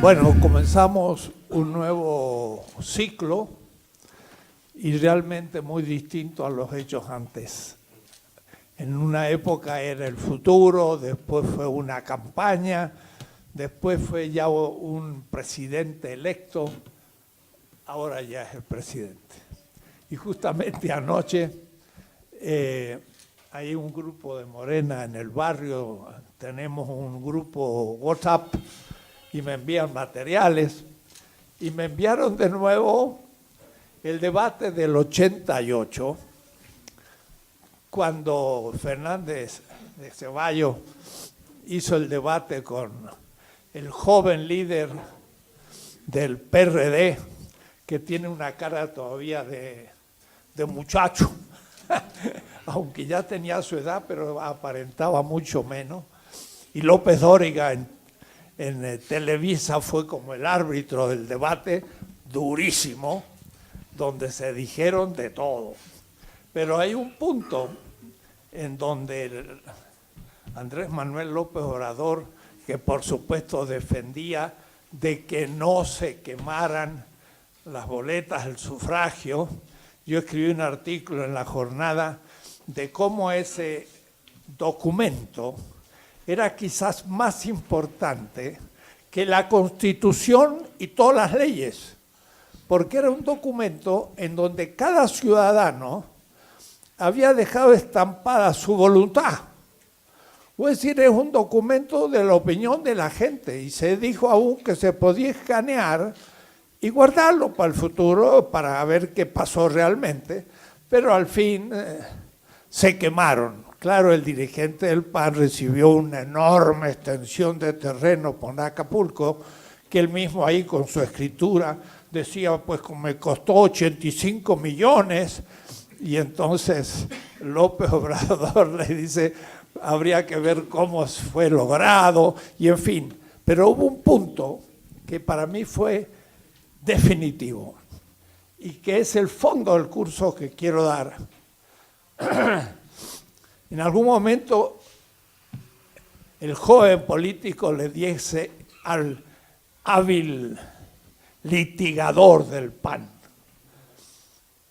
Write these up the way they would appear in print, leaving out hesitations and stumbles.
Bueno, comenzamos un nuevo ciclo y realmente muy distinto a los hechos antes. En una época era el futuro, después fue una campaña, después fue ya un presidente electo, ahora ya es el presidente. Y justamente anoche hay un grupo de Morena en el barrio, tenemos un grupo WhatsApp y me envían materiales y me enviaron de nuevo el debate del 88, cuando Fernández de Ceballos hizo el debate con el joven líder del PRD, que tiene una cara todavía de muchacho, aunque ya tenía su edad, pero aparentaba mucho menos. Y López Dóriga en Televisa fue como el árbitro del debate, durísimo, donde se dijeron de todo. Pero hay un punto en donde Andrés Manuel López Obrador, que por supuesto defendía de que no se quemaran las boletas del sufragio, yo escribí un artículo en La Jornada de cómo ese documento era quizás más importante que la Constitución y todas las leyes, porque era un documento en donde cada ciudadano había dejado estampada su voluntad. Es decir, es un documento de la opinión de la gente y se dijo aún que se podía escanear y guardarlo para el futuro para ver qué pasó realmente, pero al fin se quemaron. Claro, el dirigente del PAN recibió una enorme extensión de terreno por Acapulco, que él mismo ahí con su escritura decía, pues me costó 85 millones, y entonces López Obrador le dice, habría que ver cómo fue logrado, y en fin. Pero hubo un punto que para mí fue definitivo, y que es el fondo del curso que quiero dar. En algún momento el joven político le dice al hábil litigador del PAN,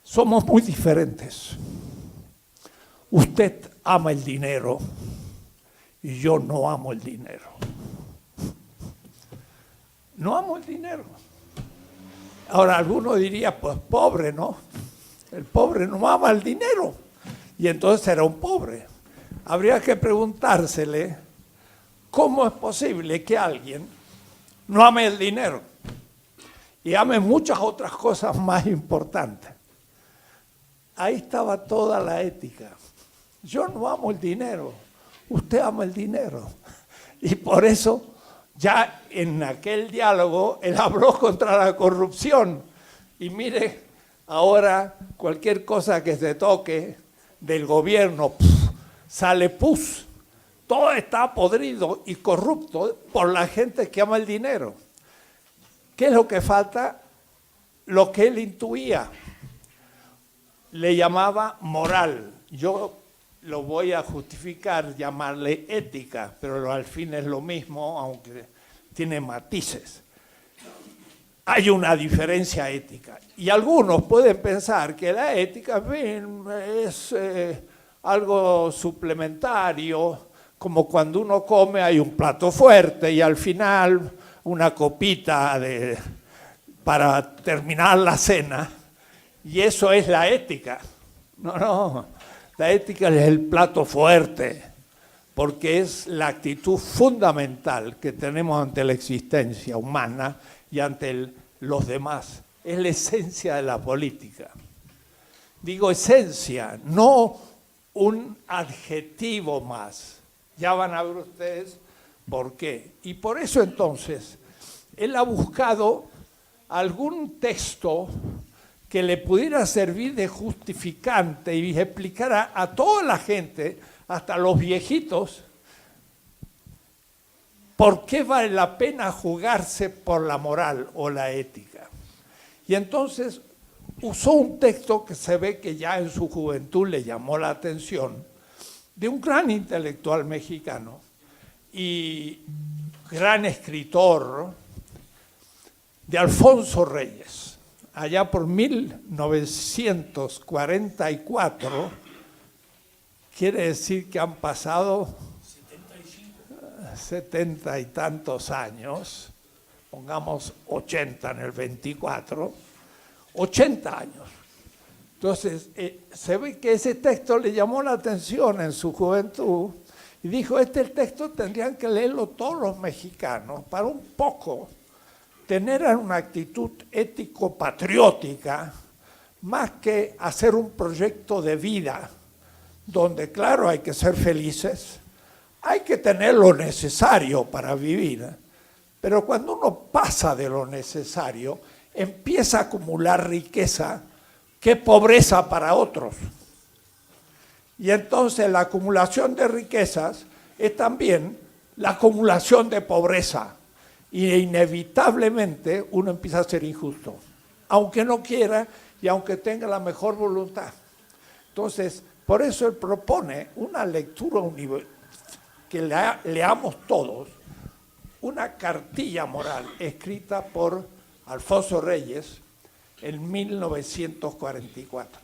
somos muy diferentes. Usted ama el dinero y yo no amo el dinero. No amo el dinero. Ahora alguno diría, pues pobre, ¿no? El pobre no ama el dinero y entonces era un pobre. Habría que preguntársele cómo es posible que alguien no ame el dinero y ame muchas otras cosas más importantes. Ahí estaba toda la ética. Yo no amo el dinero, usted ama el dinero. Y por eso ya en aquel diálogo él habló contra la corrupción. Y mire, ahora cualquier cosa que se toque del gobierno, sale pus. Todo está podrido y corrupto por la gente que ama el dinero. ¿Qué es lo que falta? Lo que él intuía. Le llamaba moral. Yo lo voy a justificar, llamarle ética, pero al fin es lo mismo, aunque tiene matices. Hay una diferencia ética. Y algunos pueden pensar que la ética es algo suplementario, como cuando uno come hay un plato fuerte y al final una copita para terminar la cena, y eso es la ética. No, la ética es el plato fuerte, porque es la actitud fundamental que tenemos ante la existencia humana y ante los demás. Es la esencia de la política. Digo esencia, no un adjetivo más. Ya van a ver ustedes por qué. Y por eso entonces, él ha buscado algún texto que le pudiera servir de justificante y explicara a toda la gente, hasta los viejitos, por qué vale la pena jugarse por la moral o la ética. Y entonces usó un texto que se ve que ya en su juventud le llamó la atención, de un gran intelectual mexicano y gran escritor, de Alfonso Reyes, allá por 1944, quiere decir que han pasado 70 y tantos años, pongamos 80 en el 24, 80 años. Entonces, se ve que ese texto le llamó la atención en su juventud y dijo, este texto tendrían que leerlo todos los mexicanos para un poco tener una actitud ético-patriótica más que hacer un proyecto de vida donde, claro, hay que ser felices, hay que tener lo necesario para vivir, pero cuando uno pasa de lo necesario, empieza a acumular riqueza que es pobreza para otros. Y entonces la acumulación de riquezas es también la acumulación de pobreza. Y inevitablemente uno empieza a ser injusto, aunque no quiera y aunque tenga la mejor voluntad. Entonces, por eso él propone una lectura que leamos todos, una cartilla moral escrita por Alfonso Reyes en 1944.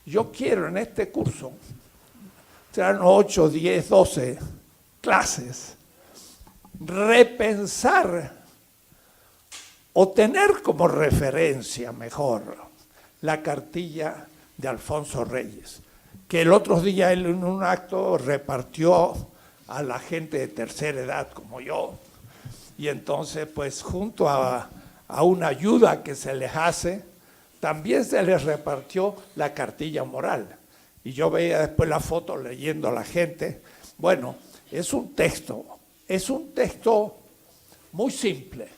Yo quiero en este curso, serán 8, 10, 12 clases, repensar o tener como referencia mejor la cartilla de Alfonso Reyes, que el otro día él en un acto repartió a la gente de tercera edad como yo, y entonces pues junto a una ayuda que se les hace, también se les repartió la cartilla moral. Y yo veía después la foto leyendo a la gente. Bueno, es un texto muy simple.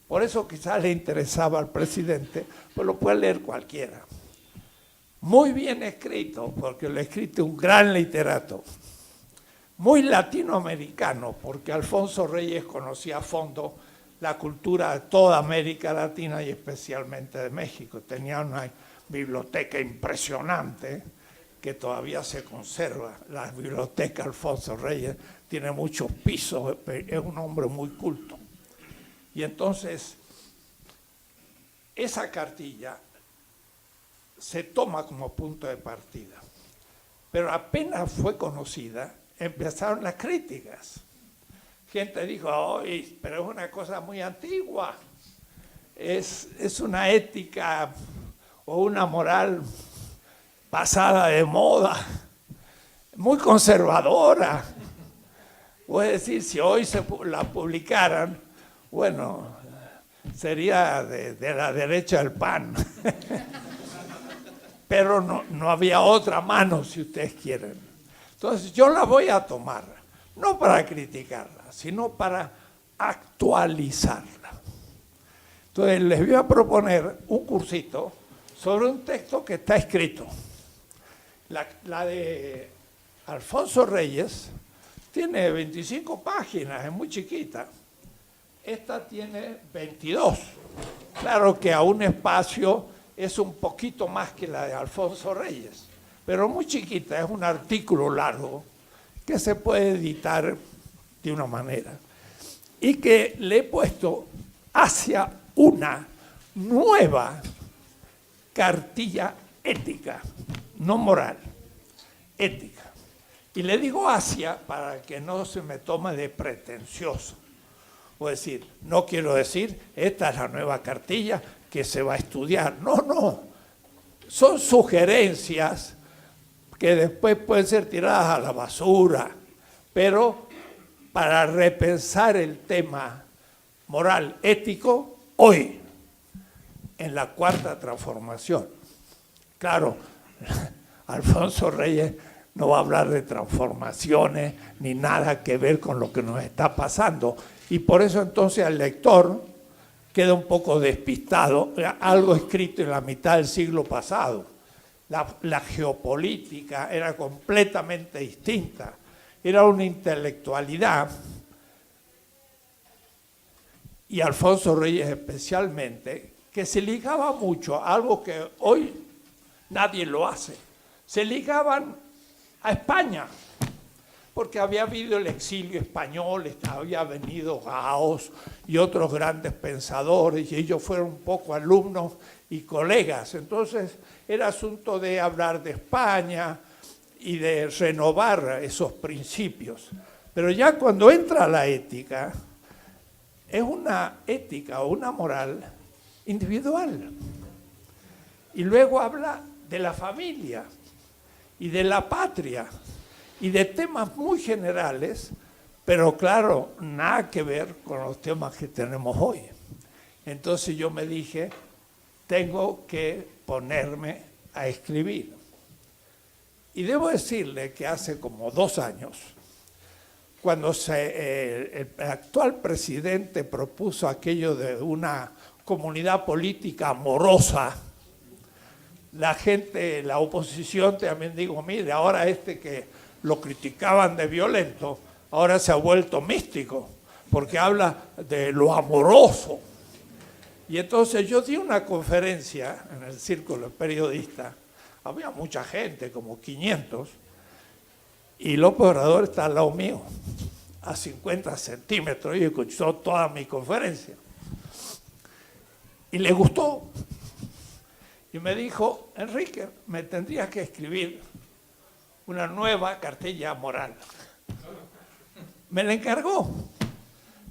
Por eso quizás le interesaba al presidente, pues lo puede leer cualquiera. Muy bien escrito, porque lo ha escrito un gran literato. Muy latinoamericano, porque Alfonso Reyes conocía a fondo la cultura de toda América Latina y especialmente de México. Tenía una biblioteca impresionante que todavía se conserva. La biblioteca Alfonso Reyes tiene muchos pisos, es un hombre muy culto. Y entonces, esa cartilla se toma como punto de partida. Pero apenas fue conocida, empezaron las críticas. Gente dijo, oye, pero es una cosa muy antigua, es una ética o una moral pasada de moda, muy conservadora. Voy a decir, si hoy la publicaran, bueno, sería de la derecha del PAN. Pero no había otra mano, si ustedes quieren. Entonces yo la voy a tomar, no para criticarla, sino para actualizarla. Entonces les voy a proponer un cursito sobre un texto que está escrito. La de Alfonso Reyes tiene 25 páginas, es muy chiquita. Esta tiene 22. Claro que a un espacio es un poquito más que la de Alfonso Reyes, pero muy chiquita, es un artículo largo que se puede editar de una manera. Y que le he puesto hacia una nueva cartilla ética, no moral, ética. Y le digo hacia para que no se me tome de pretencioso. O decir, no quiero decir, esta es la nueva cartilla que se va a estudiar. No. Son sugerencias que después pueden ser tiradas a la basura, pero para repensar el tema moral, ético, hoy, en la cuarta transformación. Claro, Alfonso Reyes no va a hablar de transformaciones ni nada que ver con lo que nos está pasando. Y por eso entonces al lector queda un poco despistado, algo escrito en la mitad del siglo pasado. La geopolítica era completamente distinta, era una intelectualidad, y Alfonso Reyes especialmente, que se ligaba mucho a algo que hoy nadie lo hace. Se ligaban a España. porque había habido el exilio español, había venido Gauss y otros grandes pensadores, y ellos fueron un poco alumnos y colegas. Entonces era asunto de hablar de España y de renovar esos principios. Pero ya cuando entra la ética, es una ética o una moral individual. Y luego habla de la familia y de la patria y de temas muy generales, pero claro, nada que ver con los temas que tenemos hoy. Entonces yo me dije, tengo que ponerme a escribir. Y debo decirle que hace como 2 años, cuando el actual presidente propuso aquello de una comunidad política amorosa, la gente, la oposición también digo, mire, ahora que lo criticaban de violento, ahora se ha vuelto místico, porque habla de lo amoroso. Y entonces yo di una conferencia en el Círculo de Periodistas, había mucha gente, como 500, y López Obrador está al lado mío, a 50 centímetros, y escuchó toda mi conferencia. Y le gustó. Y me dijo, Enrique, me tendrías que escribir una nueva cartilla moral. Me la encargó.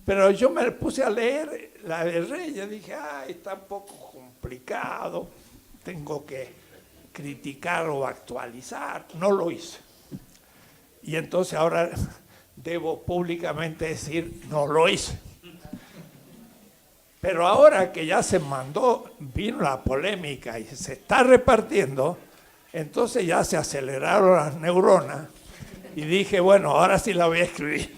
Pero yo me puse a leer la de Reyes, dije, está un poco complicado, tengo que criticar o actualizar. No lo hice. Y entonces ahora debo públicamente decir, no lo hice. Pero ahora que ya se mandó, vino la polémica y se está repartiendo, entonces ya se aceleraron las neuronas y dije, bueno, ahora sí la voy a escribir.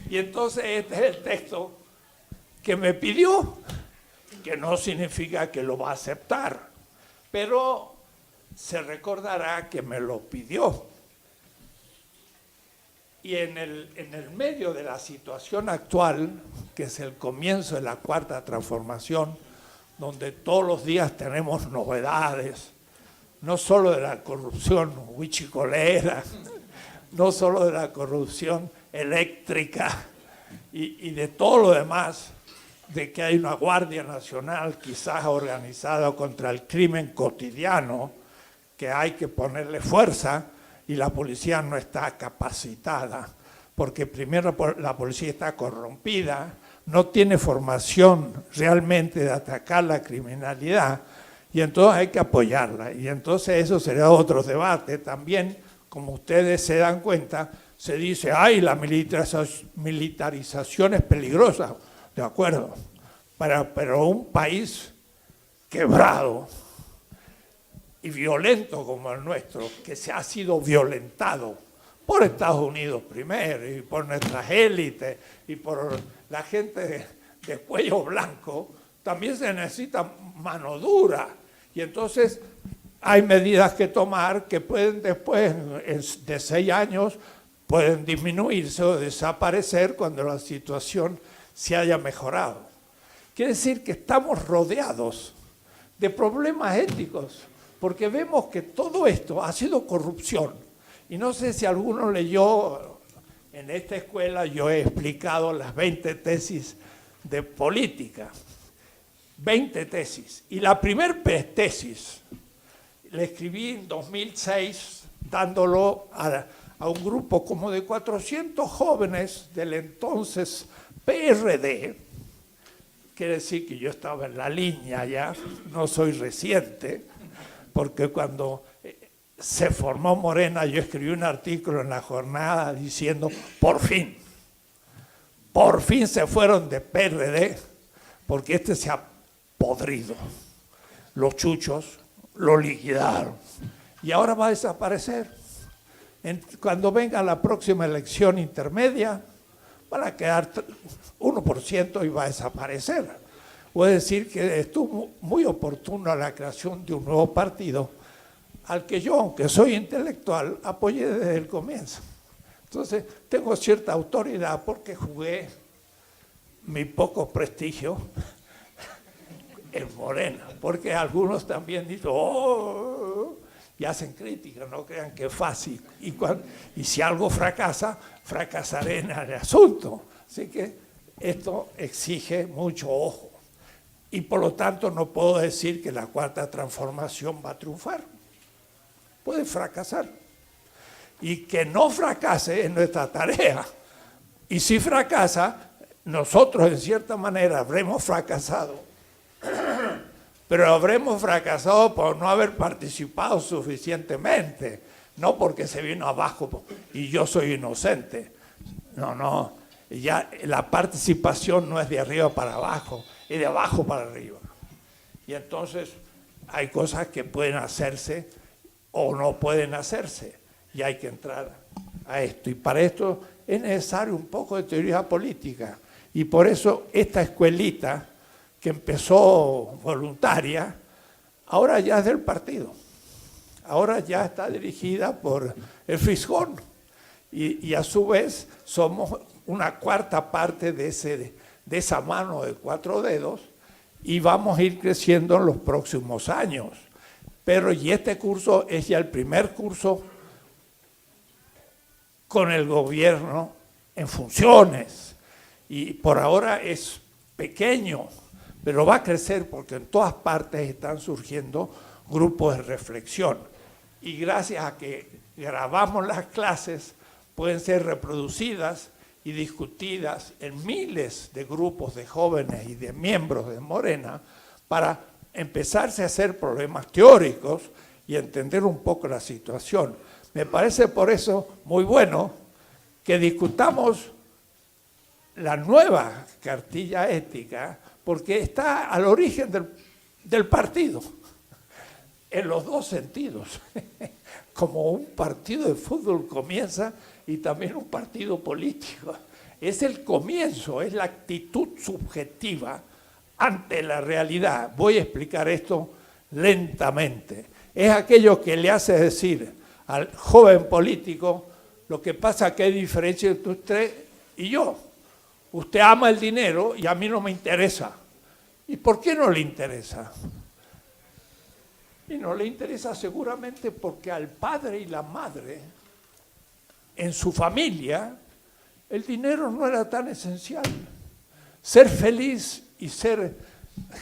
Y entonces este es el texto que me pidió, que no significa que lo va a aceptar, pero se recordará que me lo pidió. Y en el medio de la situación actual, que es el comienzo de la Cuarta Transformación, donde todos los días tenemos novedades, no solo de la corrupción huichicolera, no solo de la corrupción eléctrica y de todo lo demás, de que hay una Guardia Nacional quizás organizada contra el crimen cotidiano, que hay que ponerle fuerza, y la policía no está capacitada, porque primero la policía está corrompida, no tiene formación realmente de atacar la criminalidad, y entonces hay que apoyarla. Y entonces eso sería otro debate. También, como ustedes se dan cuenta, se dice, la militarización es peligrosa, de acuerdo, pero un país quebrado y violento como el nuestro, que se ha sido violentado por Estados Unidos primero y por nuestras élites y por la gente de cuello blanco, también se necesita mano dura. Y entonces hay medidas que tomar que pueden después de 6 años pueden disminuirse o desaparecer cuando la situación se haya mejorado. Quiere decir que estamos rodeados de problemas éticos, porque vemos que todo esto ha sido corrupción. Y no sé si alguno leyó, en esta escuela yo he explicado las 20 tesis de política. 20 tesis. Y la primer tesis la escribí en 2006, dándolo a un grupo como de 400 jóvenes del entonces PRD. Quiere decir que yo estaba en la línea ya, no soy reciente, porque cuando se formó Morena yo escribí un artículo en La Jornada diciendo, por fin se fueron de PRD, porque se ha podrido. Los chuchos lo liquidaron y ahora va a desaparecer. Cuando venga la próxima elección intermedia, van a quedar 1% y va a desaparecer. Voy a decir que estuvo muy oportuna la creación de un nuevo partido al que yo, aunque soy intelectual, apoyé desde el comienzo. Entonces, tengo cierta autoridad porque jugué mi poco prestigio en Morena, porque algunos también dicen, y hacen críticas, no crean que es fácil. Y si algo fracasa, fracasaré en el asunto. Así que esto exige mucho ojo. Y por lo tanto no puedo decir que la cuarta transformación va a triunfar. Puede fracasar. Y que no fracase es nuestra tarea. Y si fracasa, nosotros en cierta manera habremos fracasado. Pero habremos fracasado por no haber participado suficientemente, no porque se vino abajo y yo soy inocente. No, ya la participación no es de arriba para abajo, es de abajo para arriba. Y entonces hay cosas que pueden hacerse o no pueden hacerse, y hay que entrar a esto. Y para esto es necesario un poco de teoría política, y por eso esta escuelita, que empezó voluntaria, ahora ya es del partido. Ahora ya está dirigida por el Fisgón. Y a su vez somos una cuarta parte de esa mano de 4 dedos y vamos a ir creciendo en los próximos años. Pero y este curso es ya el primer curso con el gobierno en funciones. Y por ahora es pequeño, pero va a crecer porque en todas partes están surgiendo grupos de reflexión. Y gracias a que grabamos las clases, pueden ser reproducidas y discutidas en miles de grupos de jóvenes y de miembros de Morena para empezarse a hacer problemas teóricos y entender un poco la situación. Me parece por eso muy bueno que discutamos la nueva cartilla ética, porque está al origen del partido, en los dos sentidos. Como un partido de fútbol comienza y también un partido político. Es el comienzo, es la actitud subjetiva ante la realidad. Voy a explicar esto lentamente. Es aquello que le hace decir al joven político, lo que pasa que hay diferencia entre usted y yo. Usted ama el dinero y a mí no me interesa. ¿Y por qué no le interesa? Y no le interesa seguramente porque al padre y la madre, en su familia, el dinero no era tan esencial. Ser feliz y ser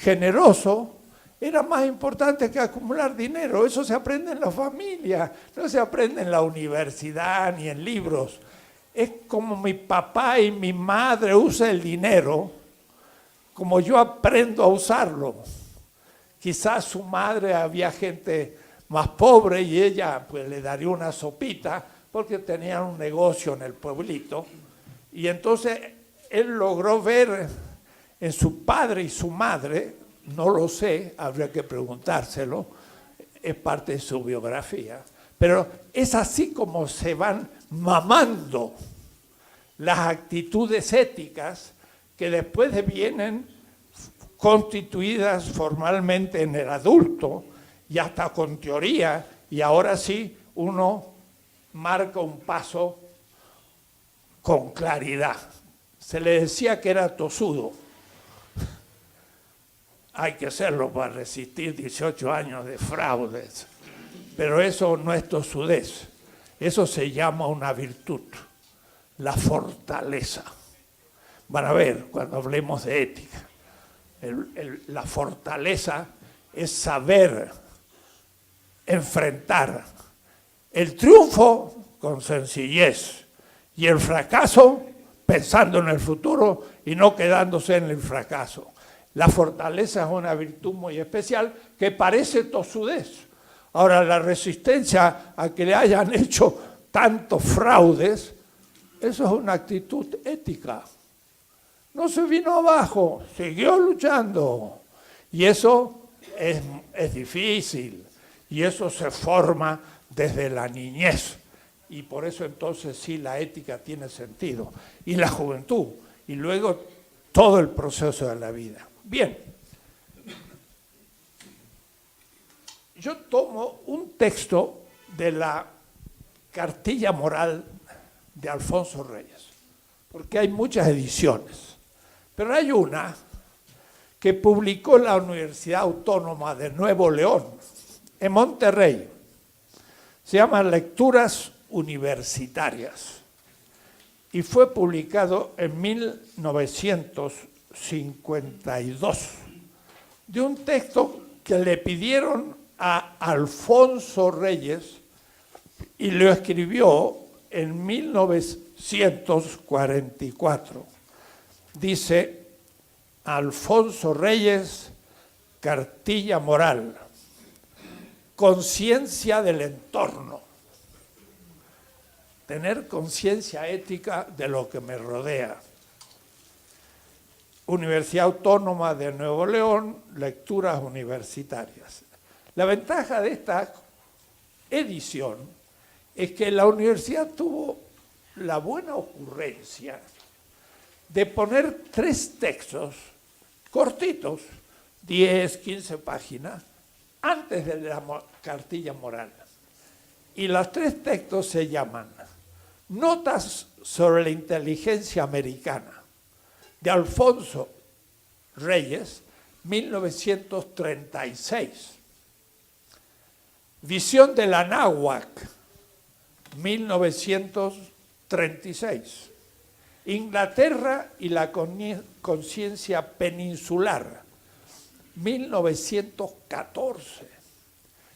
generoso era más importante que acumular dinero. Eso se aprende en la familia, no se aprende en la universidad ni en libros. Es como mi papá y mi madre usan el dinero, como yo aprendo a usarlo. Quizás su madre había gente más pobre y ella pues le daría una sopita porque tenían un negocio en el pueblito. Y entonces él logró ver en su padre y su madre, no lo sé, habría que preguntárselo, es parte de su biografía, pero es así como se van mamando las actitudes éticas que después vienen constituidas formalmente en el adulto y hasta con teoría, y ahora sí uno marca un paso con claridad. Se le decía que era tosudo. Hay que serlo para resistir 18 años de fraudes, pero eso no es tosudez, eso se llama una virtud, la fortaleza. Van a ver cuando hablemos de ética. La fortaleza es saber enfrentar el triunfo con sencillez y el fracaso pensando en el futuro y no quedándose en el fracaso. La fortaleza es una virtud muy especial que parece tosudez. Ahora, la resistencia a que le hayan hecho tantos fraudes, eso es una actitud ética. No se vino abajo, siguió luchando. Y eso es difícil. Y eso se forma desde la niñez. Y por eso entonces sí la ética tiene sentido. Y la juventud. Y luego todo el proceso de la vida. Bien. Yo tomo un texto de la cartilla moral de Alfonso Reyes. Porque hay muchas ediciones. Pero hay una que publicó la Universidad Autónoma de Nuevo León, en Monterrey, Se llama Lecturas Universitarias y fue publicado en 1952, de un texto que le pidieron a Alfonso Reyes y lo escribió en 1944. Dice Alfonso Reyes, Cartilla Moral, conciencia del entorno, tener conciencia ética de lo que me rodea. Universidad Autónoma de Nuevo León, lecturas universitarias. La ventaja de esta edición es que la universidad tuvo la buena ocurrencia de poner 3 textos cortitos, 10, 15 páginas, antes de la cartilla moral. Y los 3 textos se llaman Notas sobre la inteligencia americana, de Alfonso Reyes, 1936. Visión de la Náhuac, 1936. Inglaterra y la conciencia peninsular, 1914.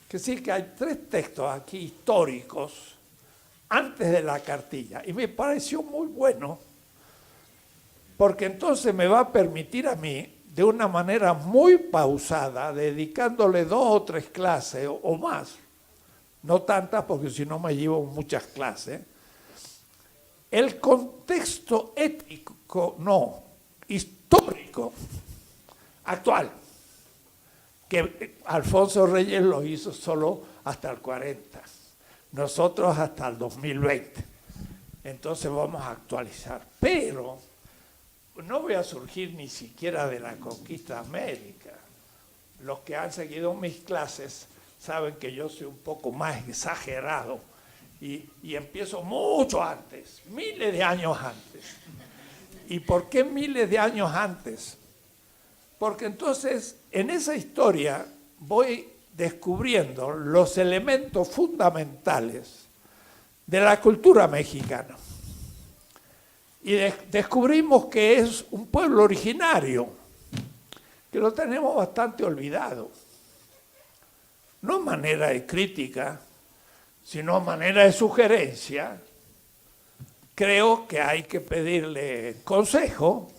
Que sí que hay 3 textos aquí históricos antes de la cartilla. Y me pareció muy bueno, porque entonces me va a permitir a mí, de una manera muy pausada, dedicándole 2 o 3 clases o más, no tantas porque si no me llevo muchas clases, el contexto ético, no, histórico, actual, que Alfonso Reyes lo hizo solo hasta el 40, nosotros hasta el 2020. Entonces vamos a actualizar, pero no voy a surgir ni siquiera de la conquista de América. Los que han seguido mis clases saben que yo soy un poco más exagerado y empiezo mucho antes, miles de años antes. ¿Y por qué miles de años antes? Porque entonces en esa historia voy descubriendo los elementos fundamentales de la cultura mexicana. Y descubrimos que es un pueblo originario, que lo tenemos bastante olvidado. No manera de crítica, sino manera de sugerencia. Creo que hay que pedirle consejo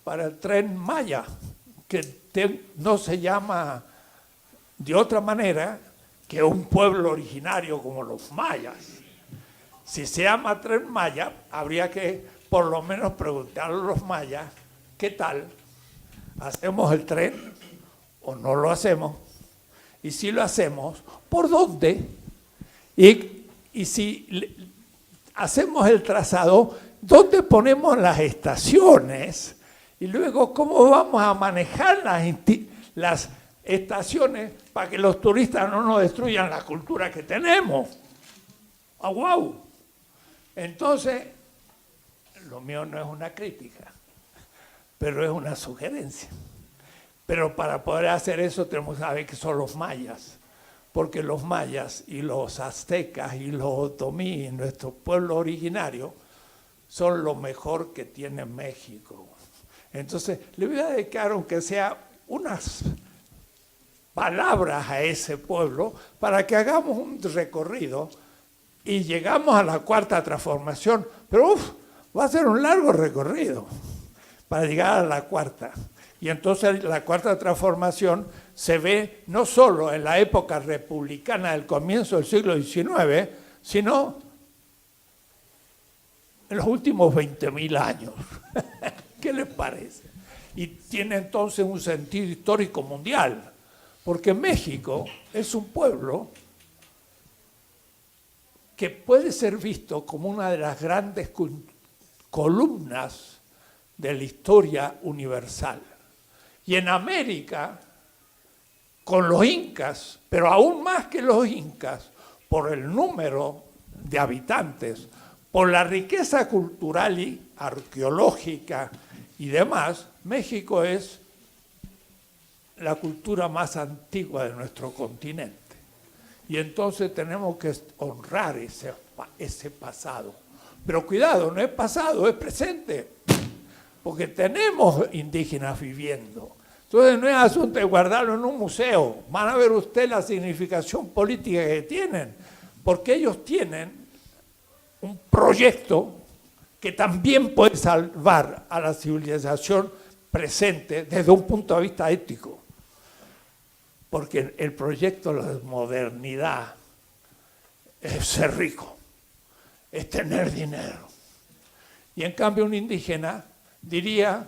para el Tren Maya, que no se llama de otra manera que un pueblo originario como los mayas. Si se llama Tren Maya, habría que por lo menos preguntarle a los mayas, ¿qué tal? ¿Hacemos el tren o no lo hacemos? Y si lo hacemos, ¿por dónde? Y si hacemos el trazado, ¿dónde ponemos las estaciones? Y luego, ¿cómo vamos a manejar las estaciones para que los turistas no nos destruyan la cultura que tenemos? ¡Ah, wow! Entonces, lo mío no es una crítica, pero es una sugerencia. Pero para poder hacer eso tenemos que saber que son los mayas, porque los mayas y los aztecas y los otomí, nuestro pueblo originario, son lo mejor que tiene México. Entonces, le voy a dedicar, aunque sea unas palabras a ese pueblo, para que hagamos un recorrido y llegamos a la Cuarta Transformación, pero va a ser un largo recorrido para llegar a la Cuarta. Y entonces la Cuarta Transformación se ve no solo en la época republicana del comienzo del siglo XIX, sino en los últimos 20.000 años. ¿Qué les parece? Y tiene entonces un sentido histórico mundial, porque México es un pueblo que puede ser visto como una de las grandes columnas de la historia universal. Y en América, con los incas, pero aún más que los incas, por el número de habitantes, por la riqueza cultural y arqueológica y demás, México es la cultura más antigua de nuestro continente. Y entonces tenemos que honrar ese pasado. Pero cuidado, no es pasado, es presente. Porque tenemos indígenas viviendo. Entonces no es asunto de guardarlo en un museo. Van a ver usted la significación política que tienen. Porque ellos tienen un proyecto que también puede salvar a la civilización presente desde un punto de vista ético. Porque el proyecto de la modernidad es ser rico, es tener dinero. Y en cambio un indígena diría,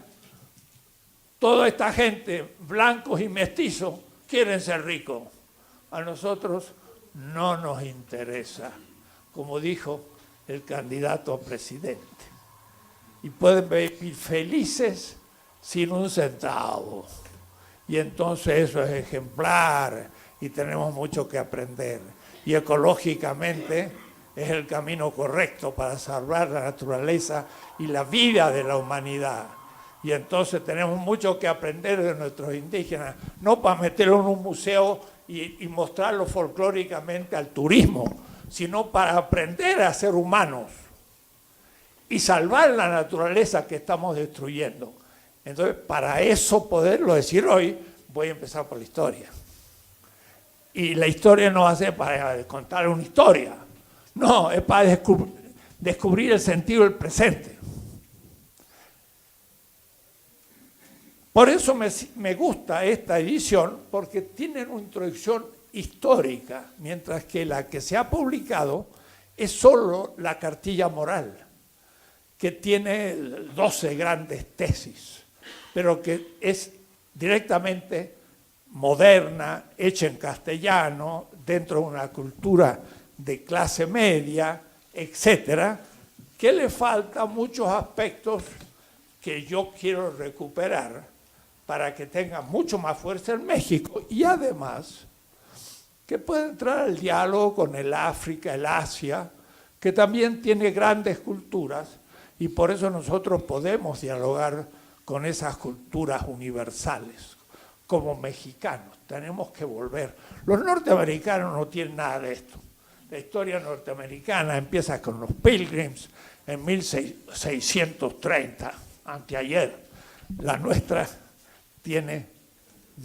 toda esta gente, blancos y mestizos, quieren ser ricos. A nosotros no nos interesa, como dijo el candidato a presidente. Y pueden vivir felices sin un centavo. Y entonces eso es ejemplar y tenemos mucho que aprender. Y ecológicamente es el camino correcto para salvar la naturaleza y la vida de la humanidad. Y entonces tenemos mucho que aprender de nuestros indígenas, no para meterlo en un museo y mostrarlo folclóricamente al turismo, sino para aprender a ser humanos y salvar la naturaleza que estamos destruyendo. Entonces, para eso poderlo decir hoy, voy a empezar por la historia. Y la historia no va a ser para contar una historia, no, es para descubrir el sentido del presente. Por eso me gusta esta edición, porque tiene una introducción histórica, mientras que la que se ha publicado es solo la cartilla moral, que tiene 12 grandes tesis, pero que es directamente moderna, hecha en castellano, dentro de una cultura de clase media, etcétera, que le falta muchos aspectos que yo quiero recuperar para que tenga mucho más fuerza en México y además que pueda entrar al diálogo con el África, el Asia, que también tiene grandes culturas y por eso nosotros podemos dialogar con esas culturas universales. Como mexicanos tenemos que volver. Los norteamericanos no tienen nada de esto. La historia norteamericana empieza con los Pilgrims en 1630, anteayer. La nuestra tiene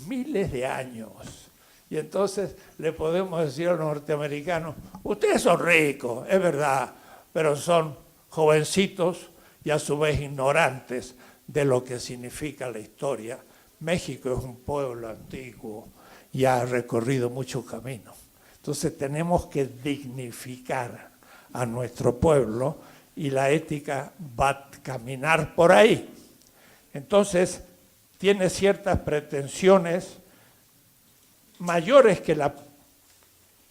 miles de años. Y entonces le podemos decir a los norteamericanos, ustedes son ricos, es verdad, pero son jovencitos y a su vez ignorantes de lo que significa la historia. México es un pueblo antiguo y ha recorrido mucho camino. Entonces tenemos que dignificar a nuestro pueblo y la ética va a caminar por ahí. Entonces tiene ciertas pretensiones mayores que la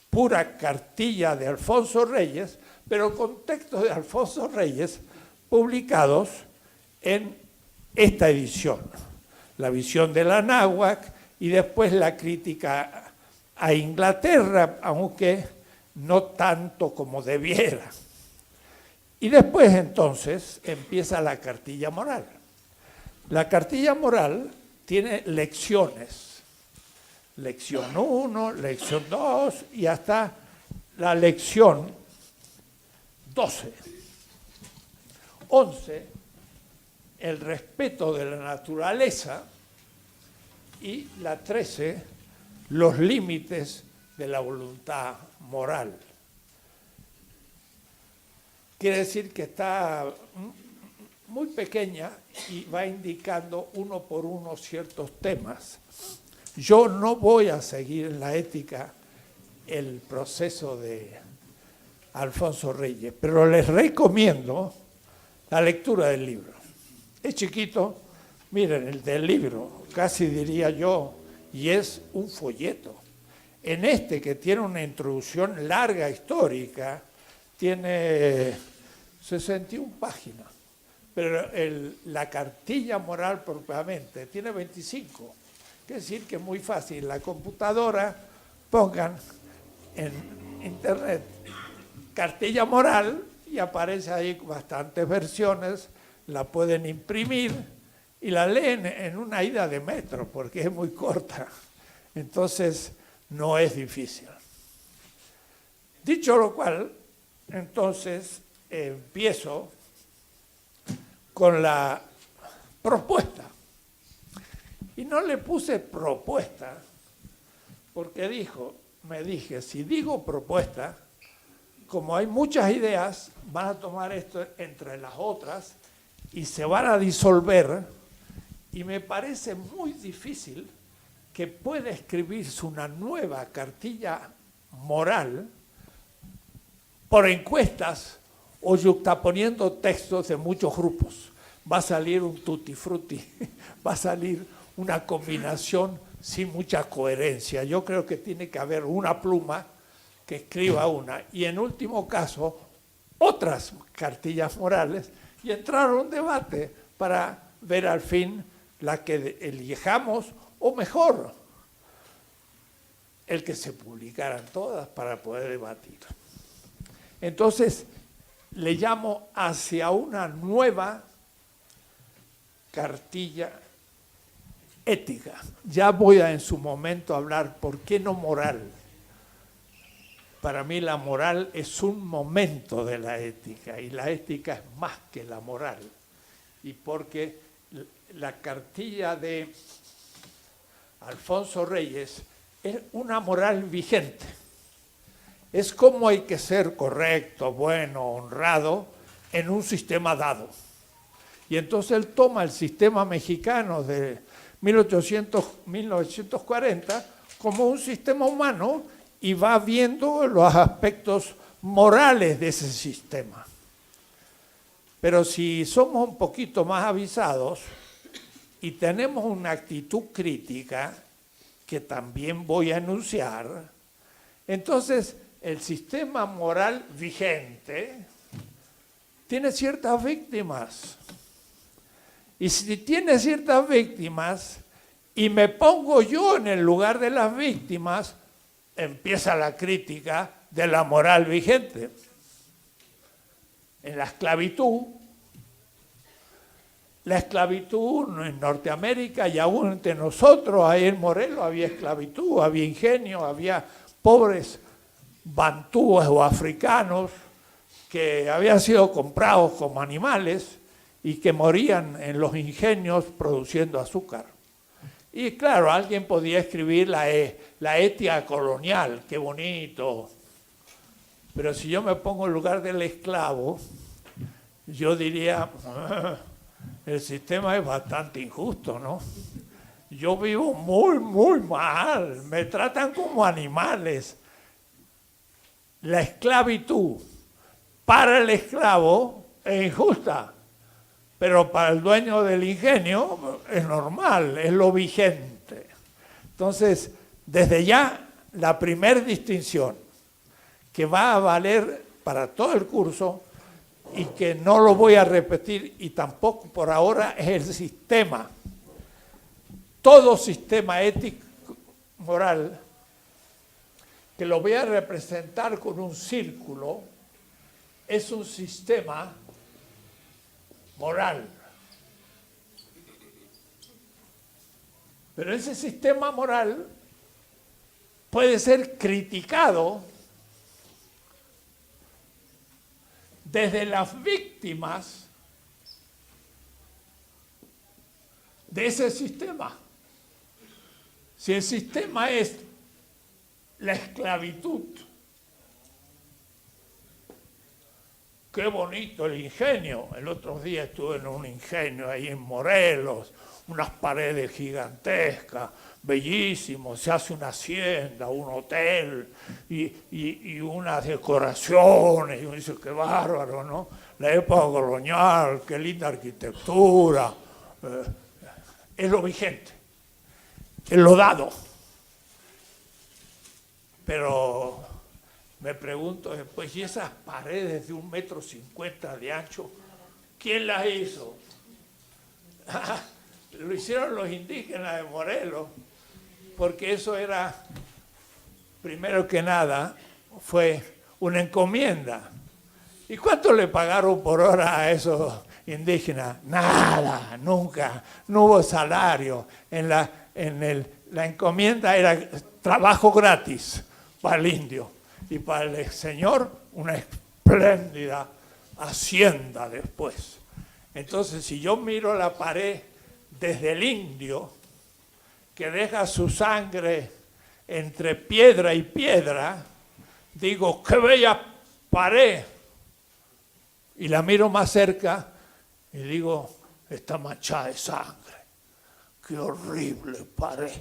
pura cartilla de Alfonso Reyes, pero con textos de Alfonso Reyes publicados en esta edición. La visión de la náhuatl y después la crítica a Inglaterra, aunque no tanto como debiera. Y después entonces empieza la cartilla moral. La cartilla moral tiene lecciones. Lección 1, lección 2 y hasta la lección 12. 11, el respeto de la naturaleza y la 13, los límites de la voluntad moral. Quiere decir que está muy pequeña y va indicando uno por uno ciertos temas. Yo no voy a seguir en la ética el proceso de Alfonso Reyes, pero les recomiendo la lectura del libro. Es chiquito, miren, el del libro, casi diría yo, y es un folleto. En este, que tiene una introducción larga histórica, tiene 61 páginas, pero la cartilla moral propiamente tiene 25. Quiere decir que es muy fácil. En la computadora pongan en internet cartilla moral y aparece ahí bastantes versiones, la pueden imprimir y la leen en una ida de metro porque es muy corta. Entonces no es difícil. Dicho lo cual, entonces empiezo con la propuesta. Y no le puse propuesta porque me dije, si digo propuesta, como hay muchas ideas, van a tomar esto entre las otras y se van a disolver, y me parece muy difícil que pueda escribirse una nueva cartilla moral por encuestas o yuxtaponiendo textos de muchos grupos. Va a salir un tutti frutti, va a salir una combinación sin mucha coherencia. Yo creo que tiene que haber una pluma que escriba una, y en último caso, otras cartillas morales, y entrar a un debate para ver al fin la que elijamos, o mejor, el que se publicaran todas para poder debatir. Entonces, le llamo hacia una nueva cartilla ética. Ya voy a en su momento hablar por qué no moral. Para mí la moral es un momento de la ética, y la ética es más que la moral. Y porque la cartilla de Alfonso Reyes es una moral vigente. Es como hay que ser correcto, bueno, honrado en un sistema dado. Y entonces él toma el sistema mexicano de 1940 como un sistema humano y va viendo los aspectos morales de ese sistema. Pero si somos un poquito más avisados y tenemos una actitud crítica, que también voy a enunciar, entonces el sistema moral vigente tiene ciertas víctimas. Y si tiene ciertas víctimas y me pongo yo en el lugar de las víctimas, empieza la crítica de la moral vigente. En la esclavitud en Norteamérica y aún entre nosotros, ahí en Morelos había esclavitud, había ingenio, había pobres bantúes o africanos que habían sido comprados como animales y que morían en los ingenios produciendo azúcar. Y claro, alguien podía escribir la ética colonial, qué bonito. Pero si yo me pongo en lugar del esclavo, yo diría, el sistema es bastante injusto, ¿no? Yo vivo muy, muy mal, me tratan como animales. La esclavitud para el esclavo es injusta, pero para el dueño del ingenio es normal, es lo vigente. Entonces, desde ya, la primera distinción que va a valer para todo el curso y que no lo voy a repetir y tampoco por ahora es el sistema. Todo sistema ético moral que lo voy a representar con un círculo es un sistema moral. Pero ese sistema moral puede ser criticado desde las víctimas de ese sistema. Si el sistema es la esclavitud, qué bonito el ingenio. El otro día estuve en un ingenio ahí en Morelos, unas paredes gigantescas, bellísimo, se hace una hacienda, un hotel y unas decoraciones, y uno dice, qué bárbaro, ¿no? La época colonial, qué linda arquitectura, es lo vigente, es lo dado. Pero me pregunto después, ¿y esas paredes de 1,50 m de ancho, quién las hizo? Lo hicieron los indígenas de Morelos, porque eso era, primero que nada, fue una encomienda. ¿Y cuánto le pagaron por hora a esos indígenas? Nada, nunca, no hubo salario. La encomienda era trabajo gratis para el indio. y para el Señor una espléndida hacienda después. Entonces, si yo miro la pared desde el indio, que deja su sangre entre piedra y piedra, digo, qué bella pared. Y la miro más cerca y digo, está manchada de sangre. Qué horrible pared.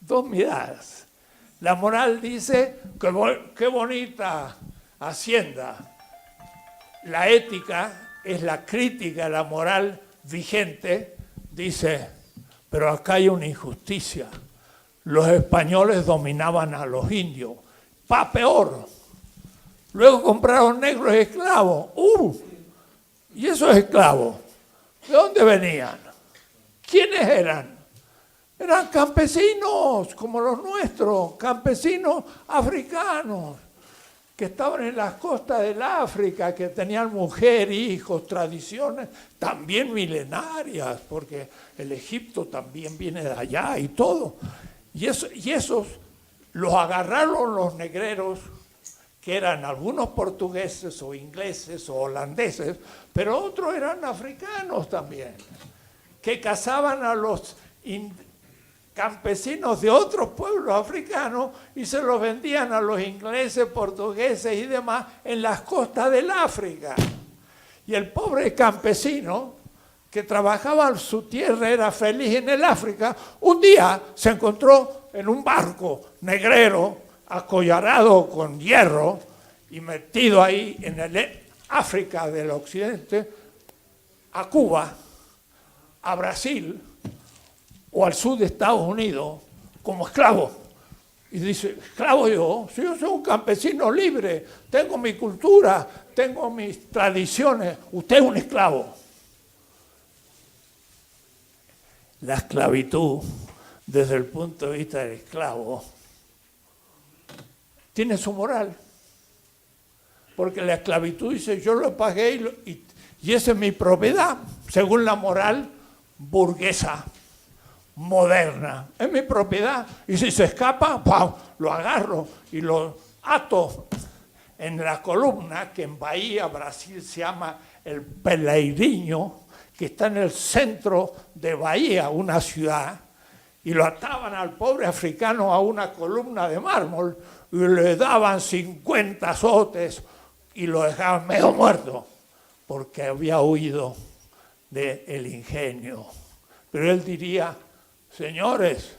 Dos miradas. La moral dice, qué bonita hacienda. La ética es la crítica a la moral vigente, dice, pero acá hay una injusticia. Los españoles dominaban a los indios. Peor. Luego compraron negros esclavos. ¿Y esos esclavos? ¿De dónde venían? ¿Quiénes eran? Eran campesinos como los nuestros, campesinos africanos, que estaban en las costas del África, que tenían mujer, hijos, tradiciones también milenarias, porque el Egipto también viene de allá y todo. Y esos los agarraron los negreros, que eran algunos portugueses o ingleses o holandeses, pero otros eran africanos también, que cazaban a los campesinos de otros pueblos africanos y se los vendían a los ingleses, portugueses y demás en las costas del África. Y el pobre campesino que trabajaba en su tierra, era feliz en el África, un día se encontró en un barco negrero, acollarado con hierro y metido ahí en el África del Occidente, a Cuba, a Brasil o al sur de Estados Unidos como esclavo. Y dice, esclavo yo, si yo soy un campesino libre, tengo mi cultura, tengo mis tradiciones, usted es un esclavo. La esclavitud, desde el punto de vista del esclavo, tiene su moral. Porque la esclavitud dice, yo lo pagué y esa es mi propiedad, según la moral burguesa, moderna. Es mi propiedad. Y si se escapa, ¡pam!, lo agarro y lo ato en la columna, que en Bahía, Brasil, se llama el Peleirinho, que está en el centro de Bahía, una ciudad, y lo ataban al pobre africano a una columna de mármol y le daban 50 azotes y lo dejaban medio muerto porque había huido del ingenio. Pero él diría, señores,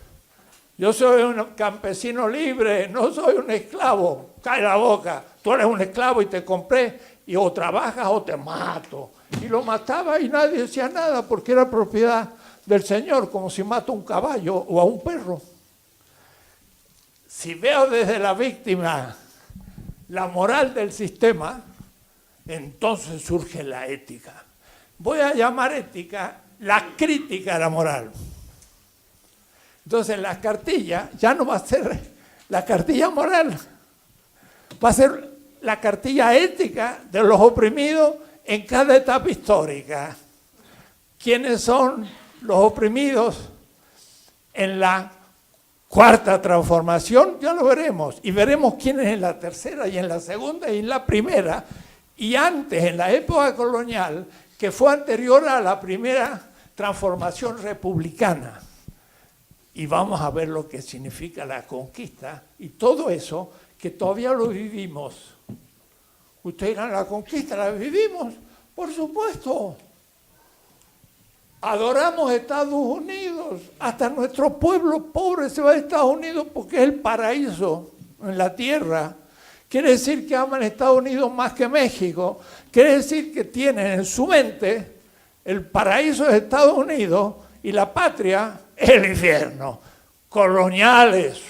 yo soy un campesino libre, no soy un esclavo. Cae la boca, tú eres un esclavo y te compré y o trabajas o te mato. Y lo mataba y nadie decía nada porque era propiedad del Señor, como si mata a un caballo o a un perro. Si veo desde la víctima la moral del sistema, entonces surge la ética. Voy a llamar ética la crítica a la moral. Entonces la cartilla ya no va a ser la cartilla moral, va a ser la cartilla ética de los oprimidos en cada etapa histórica. ¿Quiénes son los oprimidos en la cuarta transformación? Ya lo veremos. Y veremos quiénes en la tercera y en la segunda y en la primera. Y antes, en la época colonial, que fue anterior a la primera transformación republicana. Y vamos a ver lo que significa la conquista y todo eso que todavía lo vivimos. Ustedes dirán, ¿la conquista la vivimos? Por supuesto. Adoramos Estados Unidos. Hasta nuestro pueblo pobre se va a Estados Unidos porque es el paraíso en la tierra. Quiere decir que aman Estados Unidos más que México. Quiere decir que tienen en su mente el paraíso de Estados Unidos y la patria el infierno. Coloniales.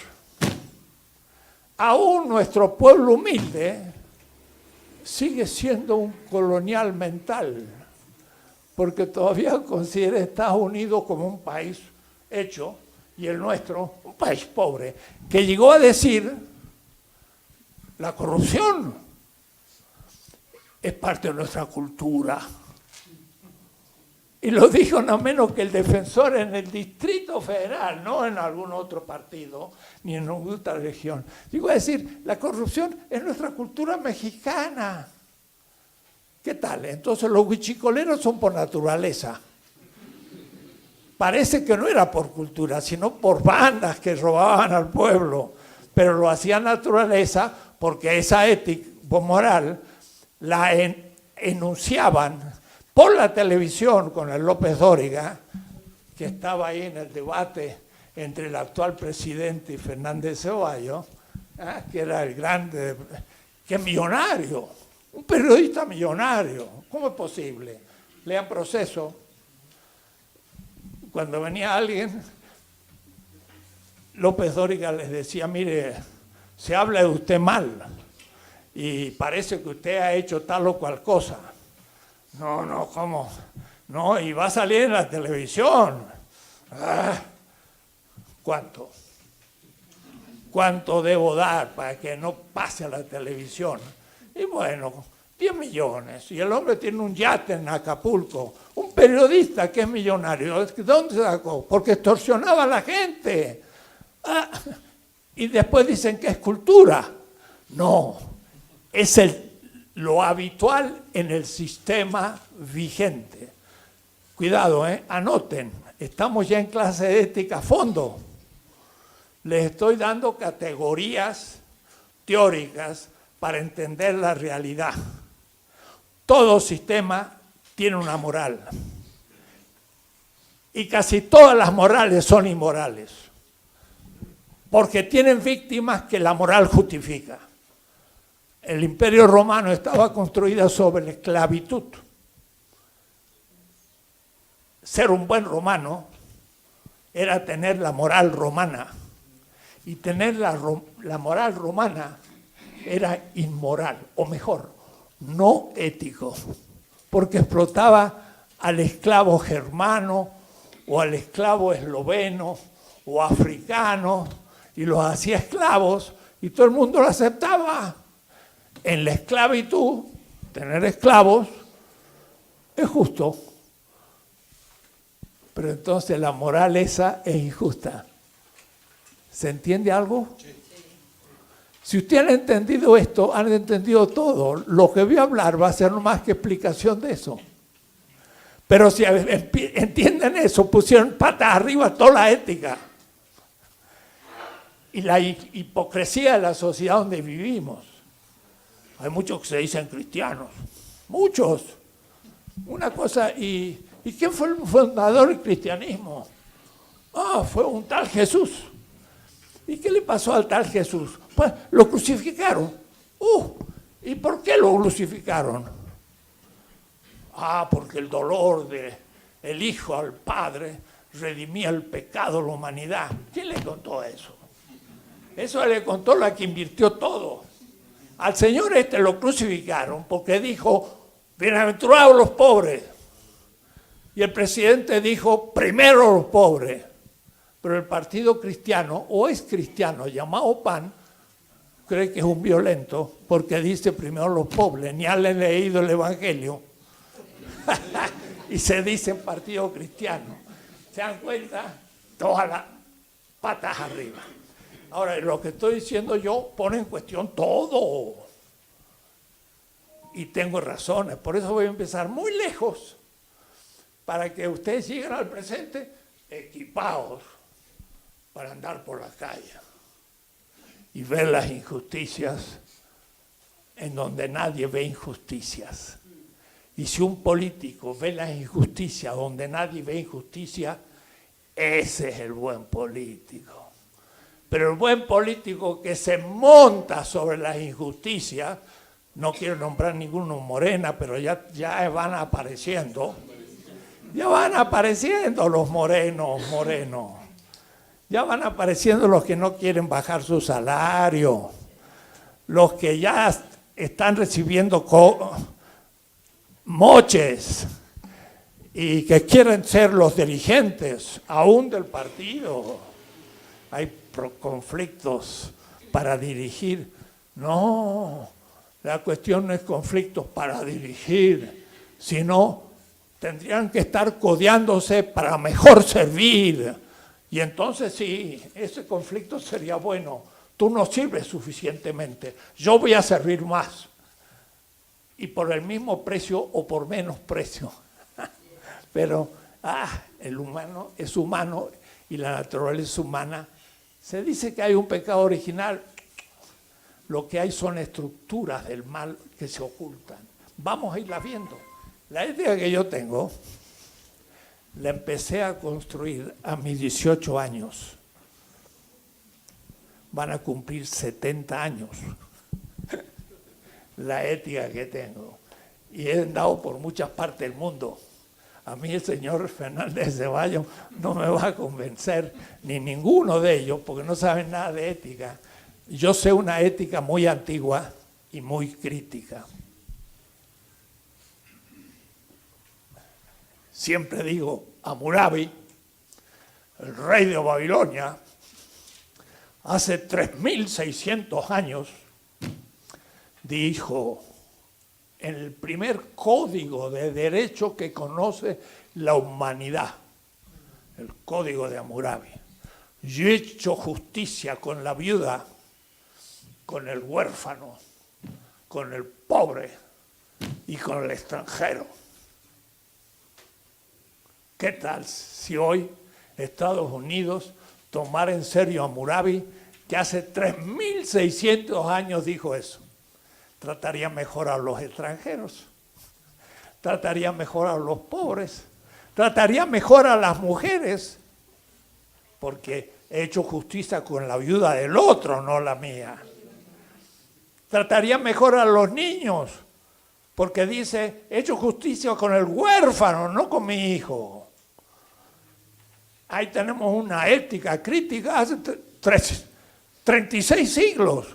Aún nuestro pueblo humilde sigue siendo un colonial mental, porque todavía considera a Estados Unidos como un país hecho, y el nuestro un país pobre, que llegó a decir, la corrupción es parte de nuestra cultura. Y lo dijo no menos que el defensor en el Distrito Federal, no en algún otro partido, ni en ninguna otra región. Digo, es decir, la corrupción es nuestra cultura mexicana. ¿Qué tal? Entonces los huichicoleros son por naturaleza. Parece que no era por cultura, sino por bandas que robaban al pueblo. Pero lo hacía naturaleza porque esa ética moral la enunciaban por la televisión con el López Dóriga, que estaba ahí en el debate entre el actual presidente y Fernández Ceballos, que era el grande, que es millonario, un periodista millonario. ¿Cómo es posible? Lean Proceso. Cuando venía alguien, López Dóriga les decía, mire, se habla de usted mal y parece que usted ha hecho tal o cual cosa. No, ¿cómo? No, y va a salir en la televisión. ¿Cuánto? ¿Cuánto debo dar para que no pase a la televisión? Y bueno, 10 millones. Y el hombre tiene un yate en Acapulco. Un periodista que es millonario. ¿Dónde se sacó? Porque extorsionaba a la gente. Y después dicen que es cultura. No, es lo habitual en el sistema vigente. Cuidado, anoten, estamos ya en clase de ética a fondo. Les estoy dando categorías teóricas para entender la realidad. Todo sistema tiene una moral. Y casi todas las morales son inmorales. Porque tienen víctimas que la moral justifica. El Imperio Romano estaba construido sobre la esclavitud. Ser un buen romano era tener la moral romana. Y tener la moral romana era inmoral, o mejor, no ético. Porque explotaba al esclavo germano, o al esclavo esloveno, o africano, y los hacía esclavos, y todo el mundo lo aceptaba. En la esclavitud, tener esclavos es justo, pero entonces la moral esa es injusta. ¿Se entiende algo? Sí. Si ustedes han entendido esto, han entendido todo. Lo que voy a hablar va a ser no más que explicación de eso. Pero si entienden eso, pusieron patas arriba toda la ética y la hipocresía de la sociedad donde vivimos. Hay muchos que se dicen cristianos, muchos. Una cosa, ¿y quién fue el fundador del cristianismo? Fue un tal Jesús. ¿Y qué le pasó al tal Jesús? Pues lo crucificaron. ¿Y por qué lo crucificaron? Porque el dolor del Hijo al Padre redimía el pecado de la humanidad. ¿Quién le contó eso? Eso le contó la que invirtió todo. Al Señor lo crucificaron porque dijo, bienaventurados los pobres. Y el presidente dijo, primero los pobres. Pero el partido cristiano, o es cristiano, llamado PAN, cree que es un violento porque dice primero los pobres, ni han leído el Evangelio. Y se dice partido cristiano. ¿Se dan cuenta? Todas las patas arriba. Ahora, lo que estoy diciendo yo pone en cuestión todo. Y tengo razones. Por eso voy a empezar muy lejos para que ustedes lleguen al presente equipados para andar por la calle y ver las injusticias en donde nadie ve injusticias. Y si un político ve las injusticias donde nadie ve injusticia, ese es el buen político. Pero el buen político que se monta sobre las injusticias, no quiero nombrar ninguno morena, pero ya van apareciendo. Ya van apareciendo los morenos. Ya van apareciendo los que no quieren bajar su salario. Los que ya están recibiendo moches y que quieren ser los dirigentes aún del partido. Hay conflictos para dirigir. No, la cuestión no es conflictos para dirigir, sino tendrían que estar codeándose para mejor servir. Y entonces sí, ese conflicto sería bueno. Tú no sirves suficientemente, yo voy a servir más. Y por el mismo precio o por menos precio. Pero el humano es humano y la naturaleza humana. Se dice que hay un pecado original. Lo que hay son estructuras del mal que se ocultan. Vamos a irlas viendo. La ética que yo tengo, la empecé a construir a mis 18 años. Van a cumplir 70 años. La ética que tengo. Y he andado por muchas partes del mundo. A mí el señor Fernández Ceballos no me va a convencer, ni ninguno de ellos, porque no saben nada de ética. Yo sé una ética muy antigua y muy crítica. Siempre digo, Hammurabi, el rey de Babilonia, hace 3600 años, dijo, en el primer código de derecho que conoce la humanidad, el código de Hammurabi, yo he hecho justicia con la viuda, con el huérfano, con el pobre y con el extranjero. ¿Qué tal si hoy Estados Unidos tomara en serio a Hammurabi, que hace 3600 años dijo eso? Trataría mejor a los extranjeros, trataría mejor a los pobres, trataría mejor a las mujeres, porque he hecho justicia con la viuda del otro, no la mía. Trataría mejor a los niños, porque dice, he hecho justicia con el huérfano, no con mi hijo. Ahí tenemos una ética crítica hace 36 siglos.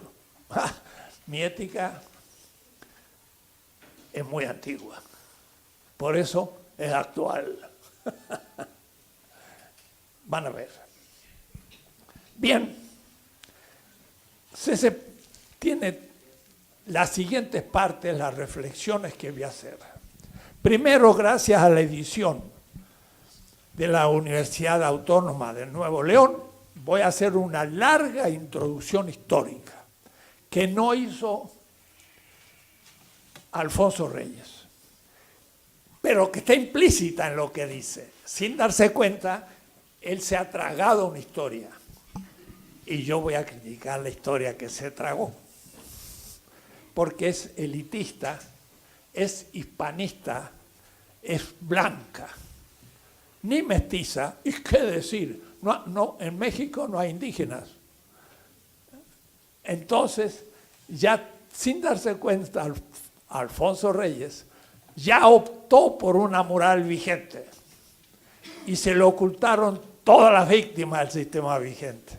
Mi ética es muy antigua, por eso es actual. Van a ver. Bien, se tiene las siguientes partes, las reflexiones que voy a hacer. Primero, gracias a la edición de la Universidad Autónoma de Nuevo León, voy a hacer una larga introducción histórica que no hizo Alfonso Reyes, pero que está implícita en lo que dice. Sin darse cuenta, él se ha tragado una historia y yo voy a criticar la historia que se tragó, porque es elitista, es hispanista, es blanca, ni mestiza. ¿Y qué decir? No, en México no hay indígenas. Entonces, ya sin darse cuenta, Alfonso Reyes ya optó por una moral vigente y se le ocultaron todas las víctimas del sistema vigente.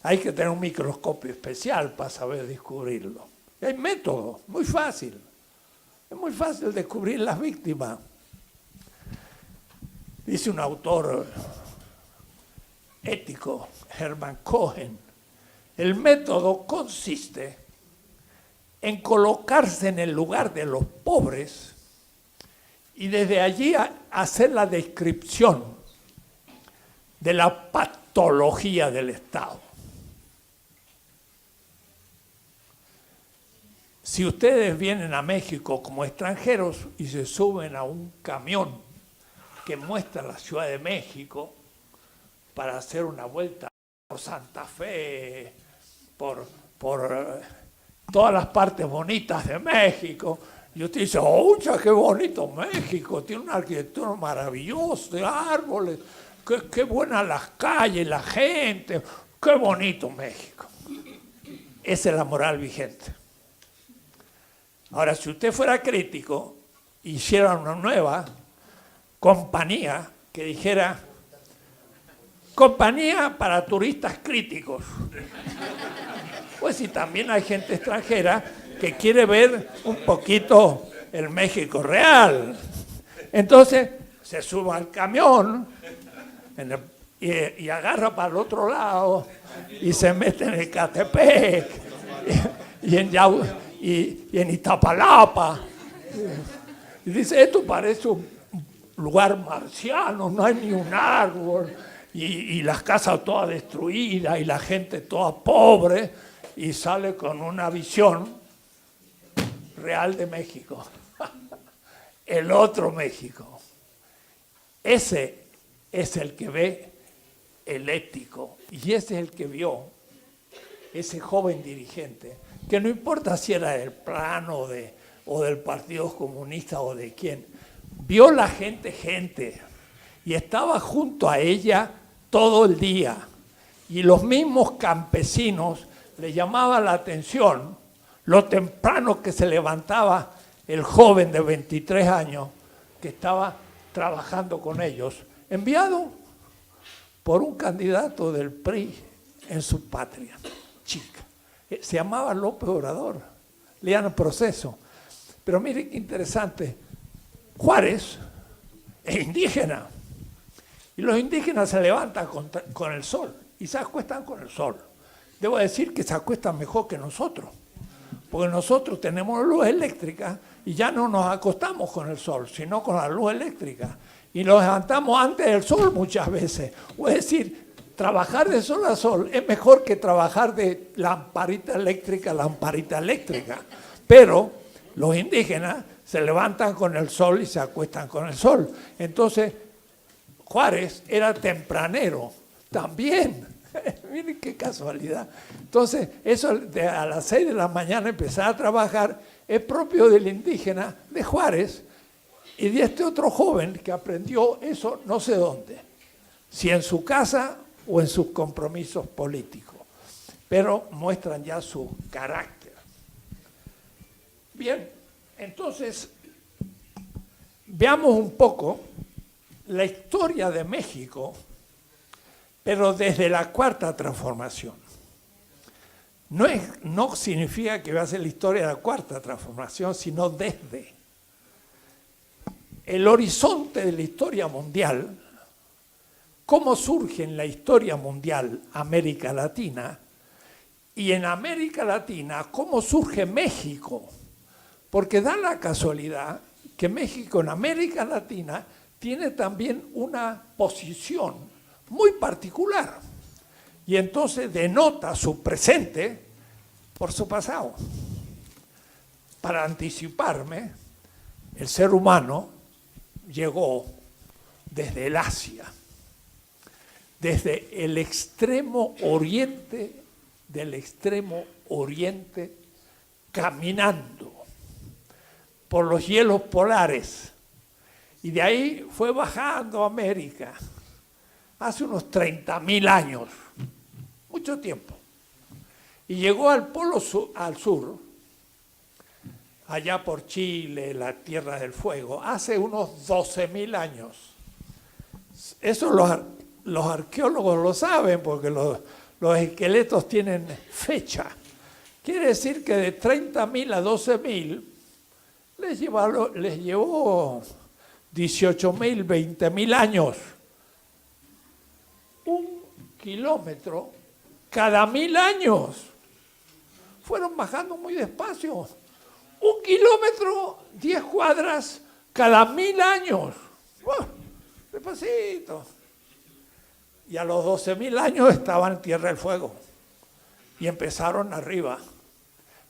Hay que tener un microscopio especial para saber descubrirlo. Hay métodos, muy fácil. Es muy fácil descubrir las víctimas. Dice un autor ético, Hermann Cohen, el método consiste en colocarse en el lugar de los pobres y desde allí hacer la descripción de la patología del Estado. Si ustedes vienen a México como extranjeros y se suben a un camión que muestra la Ciudad de México para hacer una vuelta por Santa Fe, por todas las partes bonitas de México, y usted dice, ¡oh, qué bonito México! Tiene una arquitectura maravillosa, de árboles, qué buenas las calles, la gente, qué bonito México. Esa es la moral vigente. Ahora, si usted fuera crítico, hiciera una nueva compañía que dijera, compañía para turistas críticos. Pues si también hay gente extranjera que quiere ver un poquito el México real. Entonces se sube al camión y agarra para el otro lado y se mete en Ecatepec y en Iztapalapa Y dice, esto parece un lugar marciano, no hay ni un árbol, y las casas todas destruidas, y la gente toda pobre, y sale con una visión real de México. El otro México. Ese es el que ve el ético, y ese es el que vio ese joven dirigente, que no importa si era del PRAN o del Partido Comunista o de quién, vio la gente, y estaba junto a ella todo el día. Y los mismos campesinos le llamaban la atención lo temprano que se levantaba el joven de 23 años que estaba trabajando con ellos, enviado por un candidato del PRI en su patria chica. Se llamaba López Obrador, leían el Proceso. Pero mire qué interesante, Juárez es indígena, y los indígenas se levantan con el sol y se acuestan con el sol. Debo decir que se acuestan mejor que nosotros, porque nosotros tenemos luz eléctrica y ya no nos acostamos con el sol, sino con la luz eléctrica. Y nos levantamos antes del sol muchas veces. Es decir, trabajar de sol a sol es mejor que trabajar de lamparita eléctrica a lamparita eléctrica. Pero los indígenas se levantan con el sol y se acuestan con el sol. Entonces, Juárez era tempranero también. Miren qué casualidad. Entonces, eso de a las 6 de la mañana empezar a trabajar es propio del indígena de Juárez y de este otro joven que aprendió eso no sé dónde, si en su casa o en sus compromisos políticos, pero muestran ya su carácter. Bien, entonces, veamos un poco la historia de México, pero desde la Cuarta Transformación. No significa que va a ser la historia de la Cuarta Transformación, sino desde el horizonte de la historia mundial, cómo surge en la historia mundial América Latina, y en América Latina cómo surge México, porque da la casualidad que México en América Latina tiene también una posición muy particular, y entonces denota su presente por su pasado. Para anticiparme, el ser humano llegó desde el Asia, desde el extremo oriente del extremo oriente, caminando por los hielos polares, y de ahí fue bajando a América hace unos 30.000 años, mucho tiempo, y llegó al polo sur, al sur, allá por Chile, la Tierra del Fuego, hace unos 12.000 años. Eso los arqueólogos lo saben, porque los esqueletos tienen fecha. Quiere decir que de 30.000 a 12.000 les llevó 18.000, 20.000 años. Un kilómetro cada 1.000 años. Fueron bajando muy despacio. 1 kilómetro, 10 cuadras cada 1.000 años. Despacito. Y a los 12.000 años estaban en Tierra del Fuego. Y empezaron arriba.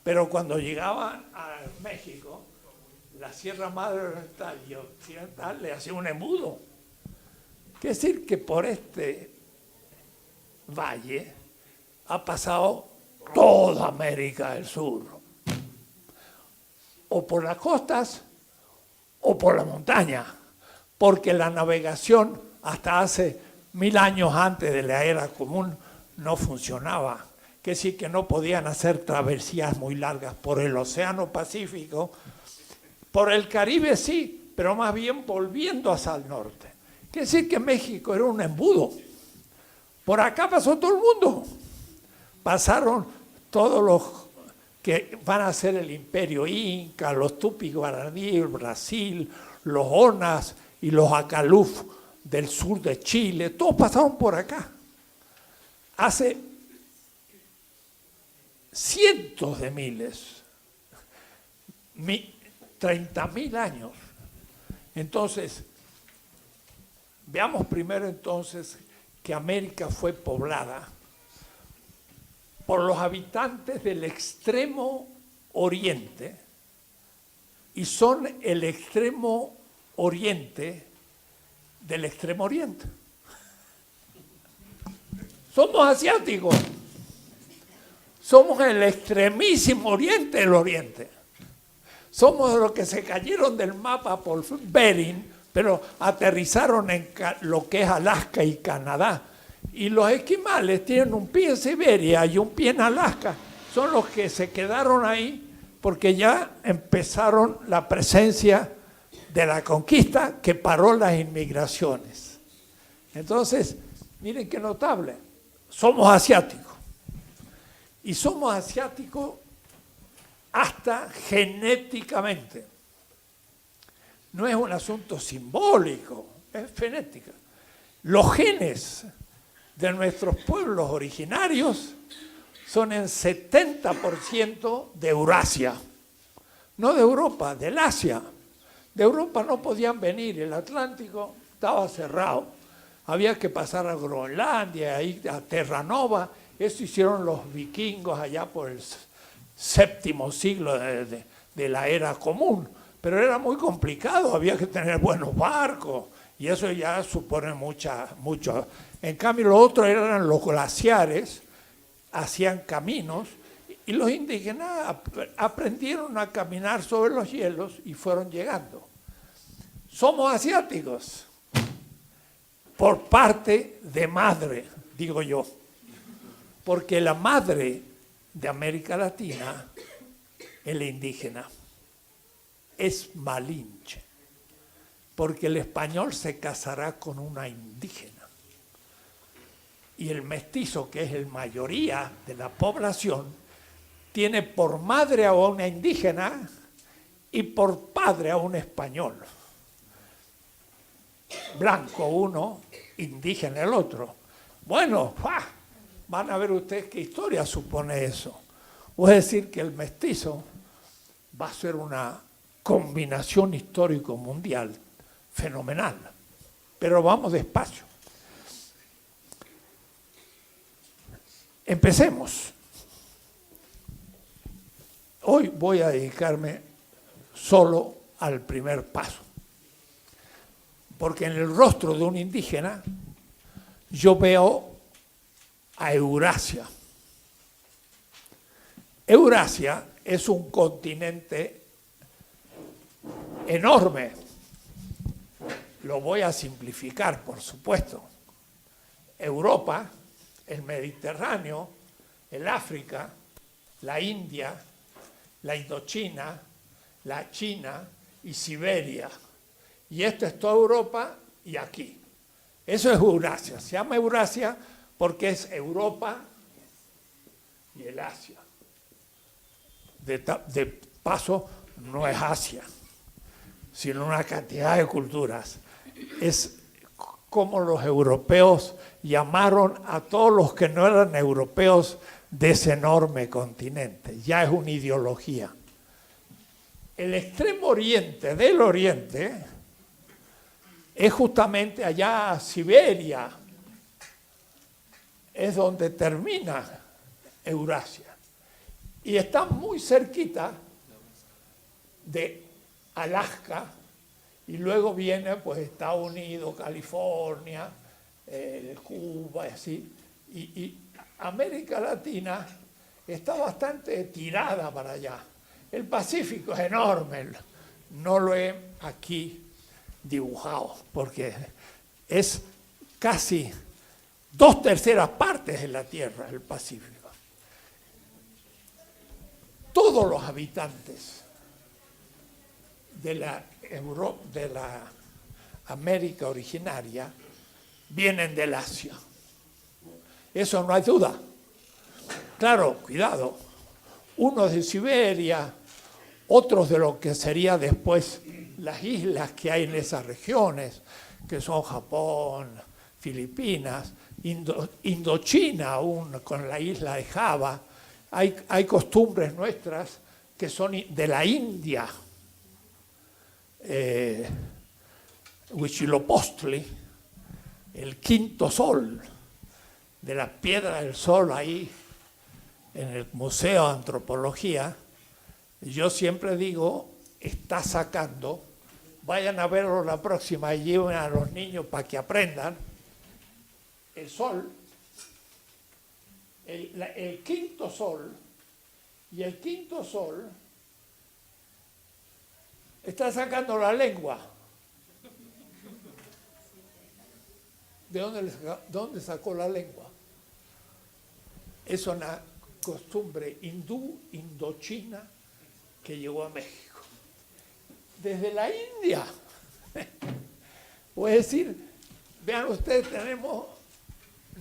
Pero cuando llegaban a México, la Sierra Madre Oriental y Occidental le hacía un embudo. Quiere decir que por este valle ha pasado toda América del Sur, o por las costas o por la montaña, porque la navegación hasta hace 1.000 años antes de la era común no funcionaba. Quiere decir que no podían hacer travesías muy largas por el Océano Pacífico, por el Caribe sí, pero más bien volviendo hacia el norte. Quiere decir que México era un embudo. Por acá pasó todo el mundo. Pasaron todos los que van a ser el imperio inca, los tupi-guaraní, Brasil, los onas y los acaluf del sur de Chile, todos pasaron por acá. Hace cientos de miles, 30.000 años, Entonces, veamos primero entonces que América fue poblada por los habitantes del extremo oriente y son el extremo oriente del extremo oriente. Somos asiáticos. Somos el extremísimo oriente del oriente. Somos los que se cayeron del mapa por Bering, pero aterrizaron en lo que es Alaska y Canadá. Y los esquimales tienen un pie en Siberia y un pie en Alaska. Son los que se quedaron ahí porque ya empezaron la presencia de la conquista que paró las inmigraciones. Entonces, miren qué notable. Somos asiáticos. Y somos asiáticos hasta genéticamente. No es un asunto simbólico, es genética. Los genes de nuestros pueblos originarios son en 70% de Eurasia, no de Europa, del Asia. De Europa no podían venir, el Atlántico estaba cerrado. Había que pasar a Groenlandia, ahí a Terranova. Eso hicieron los vikingos allá por el séptimo siglo de la era común. Pero era muy complicado, había que tener buenos barcos y eso ya supone mucho. En cambio, lo otro eran los glaciares, hacían caminos y los indígenas aprendieron a caminar sobre los hielos y fueron llegando. Somos asiáticos por parte de madre, digo yo, porque la madre de América Latina es la indígena. Es Malinche, porque el español se casará con una indígena. Y el mestizo, que es la mayoría de la población, tiene por madre a una indígena y por padre a un español. Blanco uno, indígena el otro. Bueno, van a ver ustedes qué historia supone eso. Es decir, que el mestizo va a ser una combinación histórico mundial fenomenal. Pero vamos despacio. Empecemos. Hoy voy a dedicarme solo al primer paso. Porque en el rostro de un indígena yo veo a Eurasia. Eurasia es un continente enorme. Lo voy a simplificar, por supuesto. Europa, el Mediterráneo, el África, la India, la Indochina, la China y Siberia. Y esto es toda Europa y aquí. Eso es Eurasia. Se llama Eurasia porque es Europa y el Asia. De paso, no es Asia, sino una cantidad de culturas. Es como los europeos llamaron a todos los que no eran europeos de ese enorme continente. Ya es una ideología. El extremo oriente del oriente es justamente allá Siberia, es donde termina Eurasia. Y está muy cerquita de Alaska, y luego viene pues Estados Unidos, California, Cuba, así. Y América Latina está bastante tirada para allá. El Pacífico es enorme, no lo he aquí dibujado, porque es casi 2/3 partes de la Tierra, el Pacífico. Todos los habitantes de la América originaria vienen del Asia. Eso no hay duda. Claro, cuidado. Unos de Siberia, otros de lo que sería después las islas que hay en esas regiones, que son Japón, Filipinas, Indochina aún con la isla de Java. Hay costumbres nuestras que son de la India. Huitzilopochtli, el quinto sol, de la piedra del sol ahí en el Museo de Antropología, yo siempre digo, está sacando, vayan a verlo la próxima y lleven a los niños para que aprendan, el sol, el quinto sol, y el quinto sol está sacando la lengua. ¿De dónde sacó la lengua? Es una costumbre hindú, indochina, que llegó a México. Desde la India. Es decir, vean ustedes, tenemos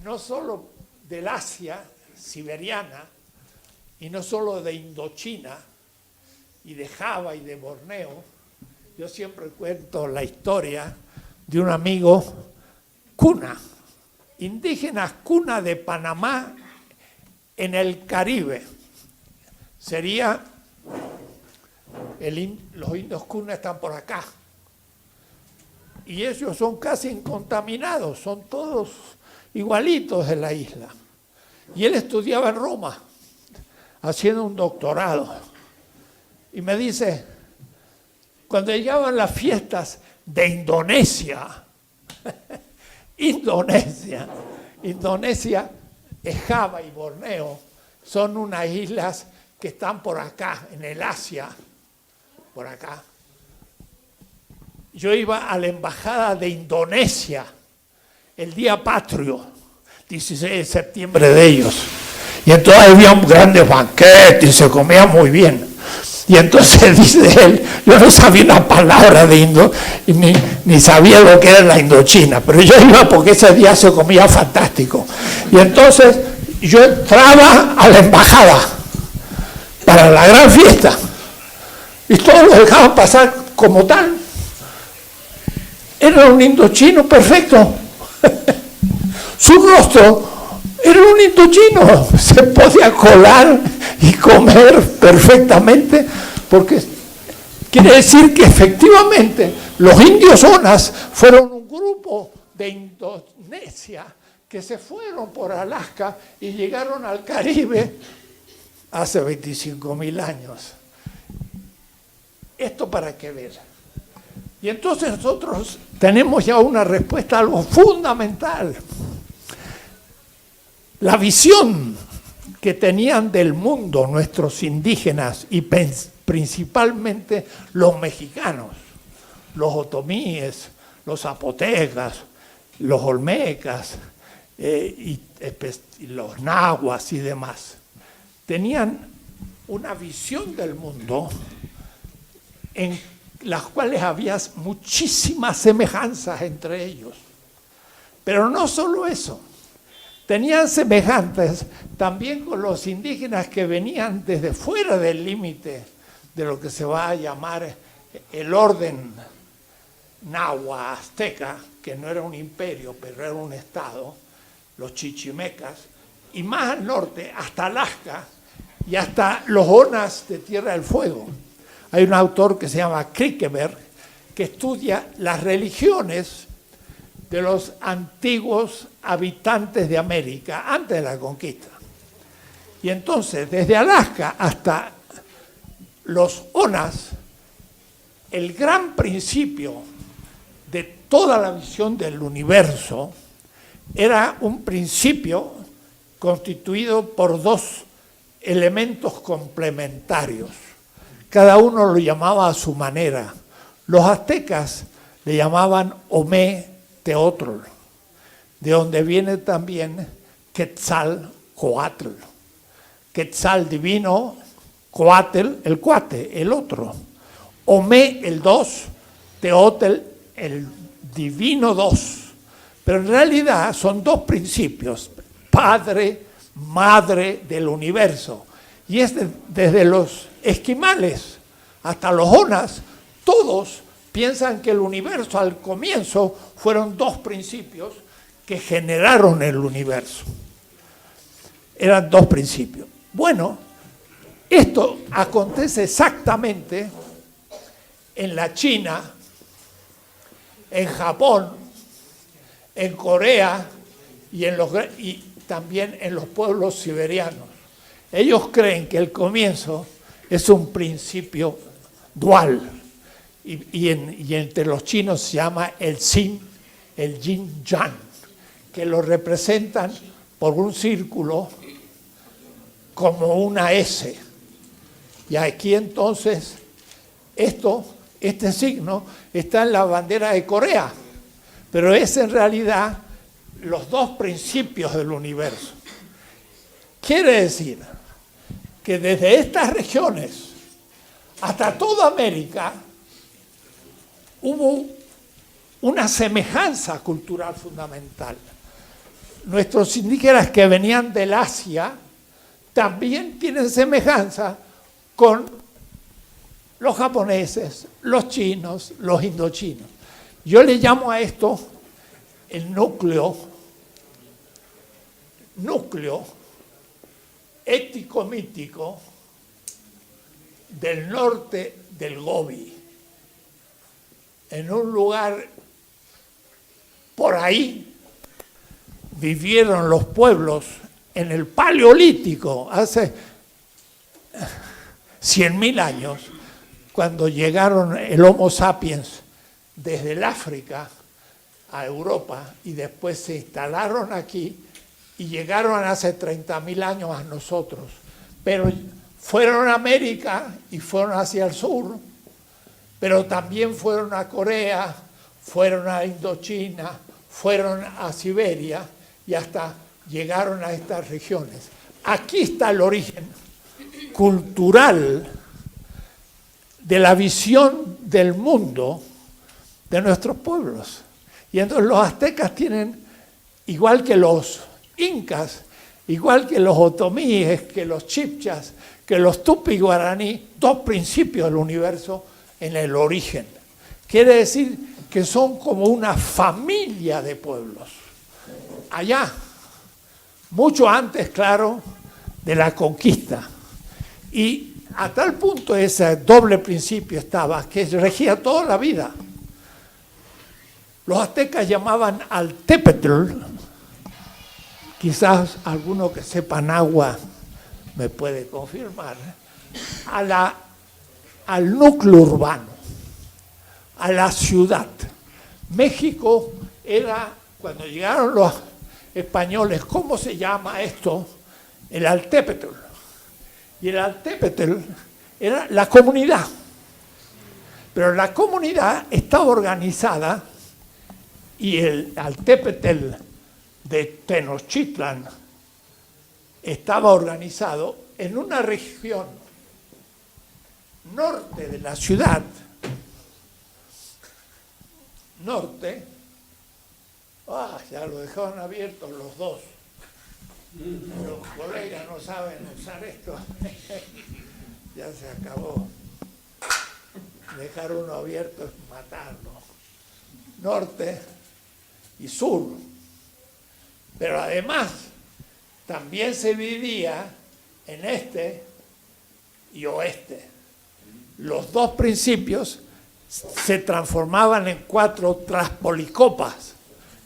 no solo del Asia siberiana, y no solo de Indochina, y de Java y de Borneo. Yo siempre cuento la historia de un amigo cuna, indígenas cuna de Panamá en el Caribe. Sería, los indios cuna están por acá. Y ellos son casi incontaminados, son todos igualitos de la isla. Y él estudiaba en Roma, haciendo un doctorado. Y me dice, cuando llegaban las fiestas de Indonesia, Indonesia, Java y Borneo son unas islas que están por acá, en el Asia, por acá. Yo iba a la embajada de Indonesia, el día patrio, 16 de septiembre de ellos. Y entonces había un grande banquete y se comía muy bien. Y entonces dice él, yo no sabía una palabra de indo, y ni sabía lo que era la Indochina, pero yo iba porque ese día se comía fantástico. Y entonces yo entraba a la embajada para la gran fiesta y todos lo dejaban pasar como tal. Era un indochino perfecto. Su rostro era un indochino, se podía colar y comer perfectamente, porque quiere decir que efectivamente los indios Onas fueron un grupo de Indonesia que se fueron por Alaska y llegaron al Caribe hace 25.000 años. Esto para qué ver. Y entonces nosotros tenemos ya una respuesta a algo fundamental. La visión que tenían del mundo nuestros indígenas y principalmente los mexicanos, los otomíes, los zapotecas, los olmecas y los nahuas y demás, tenían una visión del mundo en las cuales había muchísimas semejanzas entre ellos. Pero no solo eso. Tenían semejantes también con los indígenas que venían desde fuera del límite de lo que se va a llamar el orden nahua azteca, que no era un imperio, pero era un estado, los chichimecas, y más al norte, hasta Alaska, y hasta los Onas de Tierra del Fuego. Hay un autor que se llama Kierkegaard, que estudia las religiones de los antiguos habitantes de América antes de la conquista. Y entonces, desde Alaska hasta los Onas, el gran principio de toda la visión del universo era un principio constituido por dos elementos complementarios. Cada uno lo llamaba a su manera. Los aztecas le llamaban Ometeotl, de donde viene también Quetzalcoatl. Quetzal divino, Coatl el cuate, el otro. Ome el dos, Teotl el divino dos. Pero en realidad son dos principios, padre, madre del universo. Y es desde los esquimales hasta los Onas, todos piensan que el universo al comienzo fueron dos principios que generaron el universo. Eran dos principios. Bueno, esto acontece exactamente en la China en Japón, en Corea y también en los pueblos siberianos. Ellos creen que el comienzo es un principio dual y entre los chinos se llama el yin-yang, que lo representan por un círculo como una S. Y aquí entonces este signo está en la bandera de Corea, pero es en realidad los dos principios del universo. Quiere decir que desde estas regiones hasta toda América hubo una semejanza cultural fundamental. Nuestros indígenas que venían del Asia también tienen semejanza con los japoneses, los chinos, los indochinos. Yo le llamo a esto el núcleo étnico-mítico del norte del Gobi. En un lugar por ahí vivieron los pueblos en el Paleolítico, hace 100.000 años, cuando llegaron el Homo sapiens desde el África a Europa y después se instalaron aquí y llegaron hace 30.000 años a nosotros. Pero fueron a América y fueron hacia el sur, pero también fueron a Corea, fueron a Indochina, fueron a Siberia y hasta llegaron a estas regiones. Aquí está el origen cultural de la visión del mundo de nuestros pueblos. Y entonces los aztecas tienen, igual que los incas, igual que los otomíes, que los chibchas, que los tupi guaraní, dos principios del universo en el origen. Quiere decir que son como una familia de pueblos. Allá, mucho antes, claro, de la conquista. Y a tal punto ese doble principio estaba, que regía toda la vida. Los aztecas llamaban al Tepetl, quizás alguno que sepa náhuatl me puede confirmar, al núcleo urbano, a la ciudad. México era, cuando llegaron los españoles, ¿cómo se llama esto? El Altépetl. Y el Altépetl era la comunidad. Pero la comunidad estaba organizada y el Altépetl de Tenochtitlan estaba organizado en una región norte de la ciudad, ya lo dejaron abiertos los dos. Los colegas no saben usar esto. Ya se acabó. Dejar uno abierto es matarlo. Norte y sur. Pero además, también se dividía en este y oeste. Los dos principios se transformaban en 4 traspolicopas,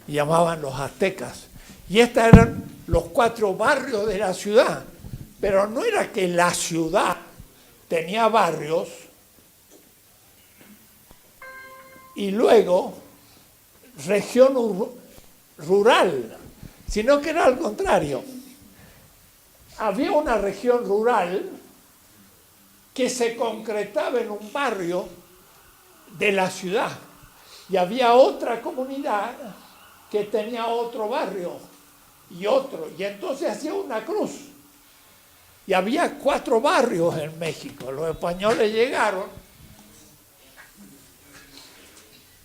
llamaban los aztecas. Y estos eran los 4 barrios de la ciudad. Pero no era que la ciudad tenía barrios y luego región rural, sino que era al contrario. Había una región rural que se concretaba en un barrio de la ciudad y había otra comunidad que tenía otro barrio y otro, y entonces hacía una cruz. Y había 4 barrios en México. Los españoles llegaron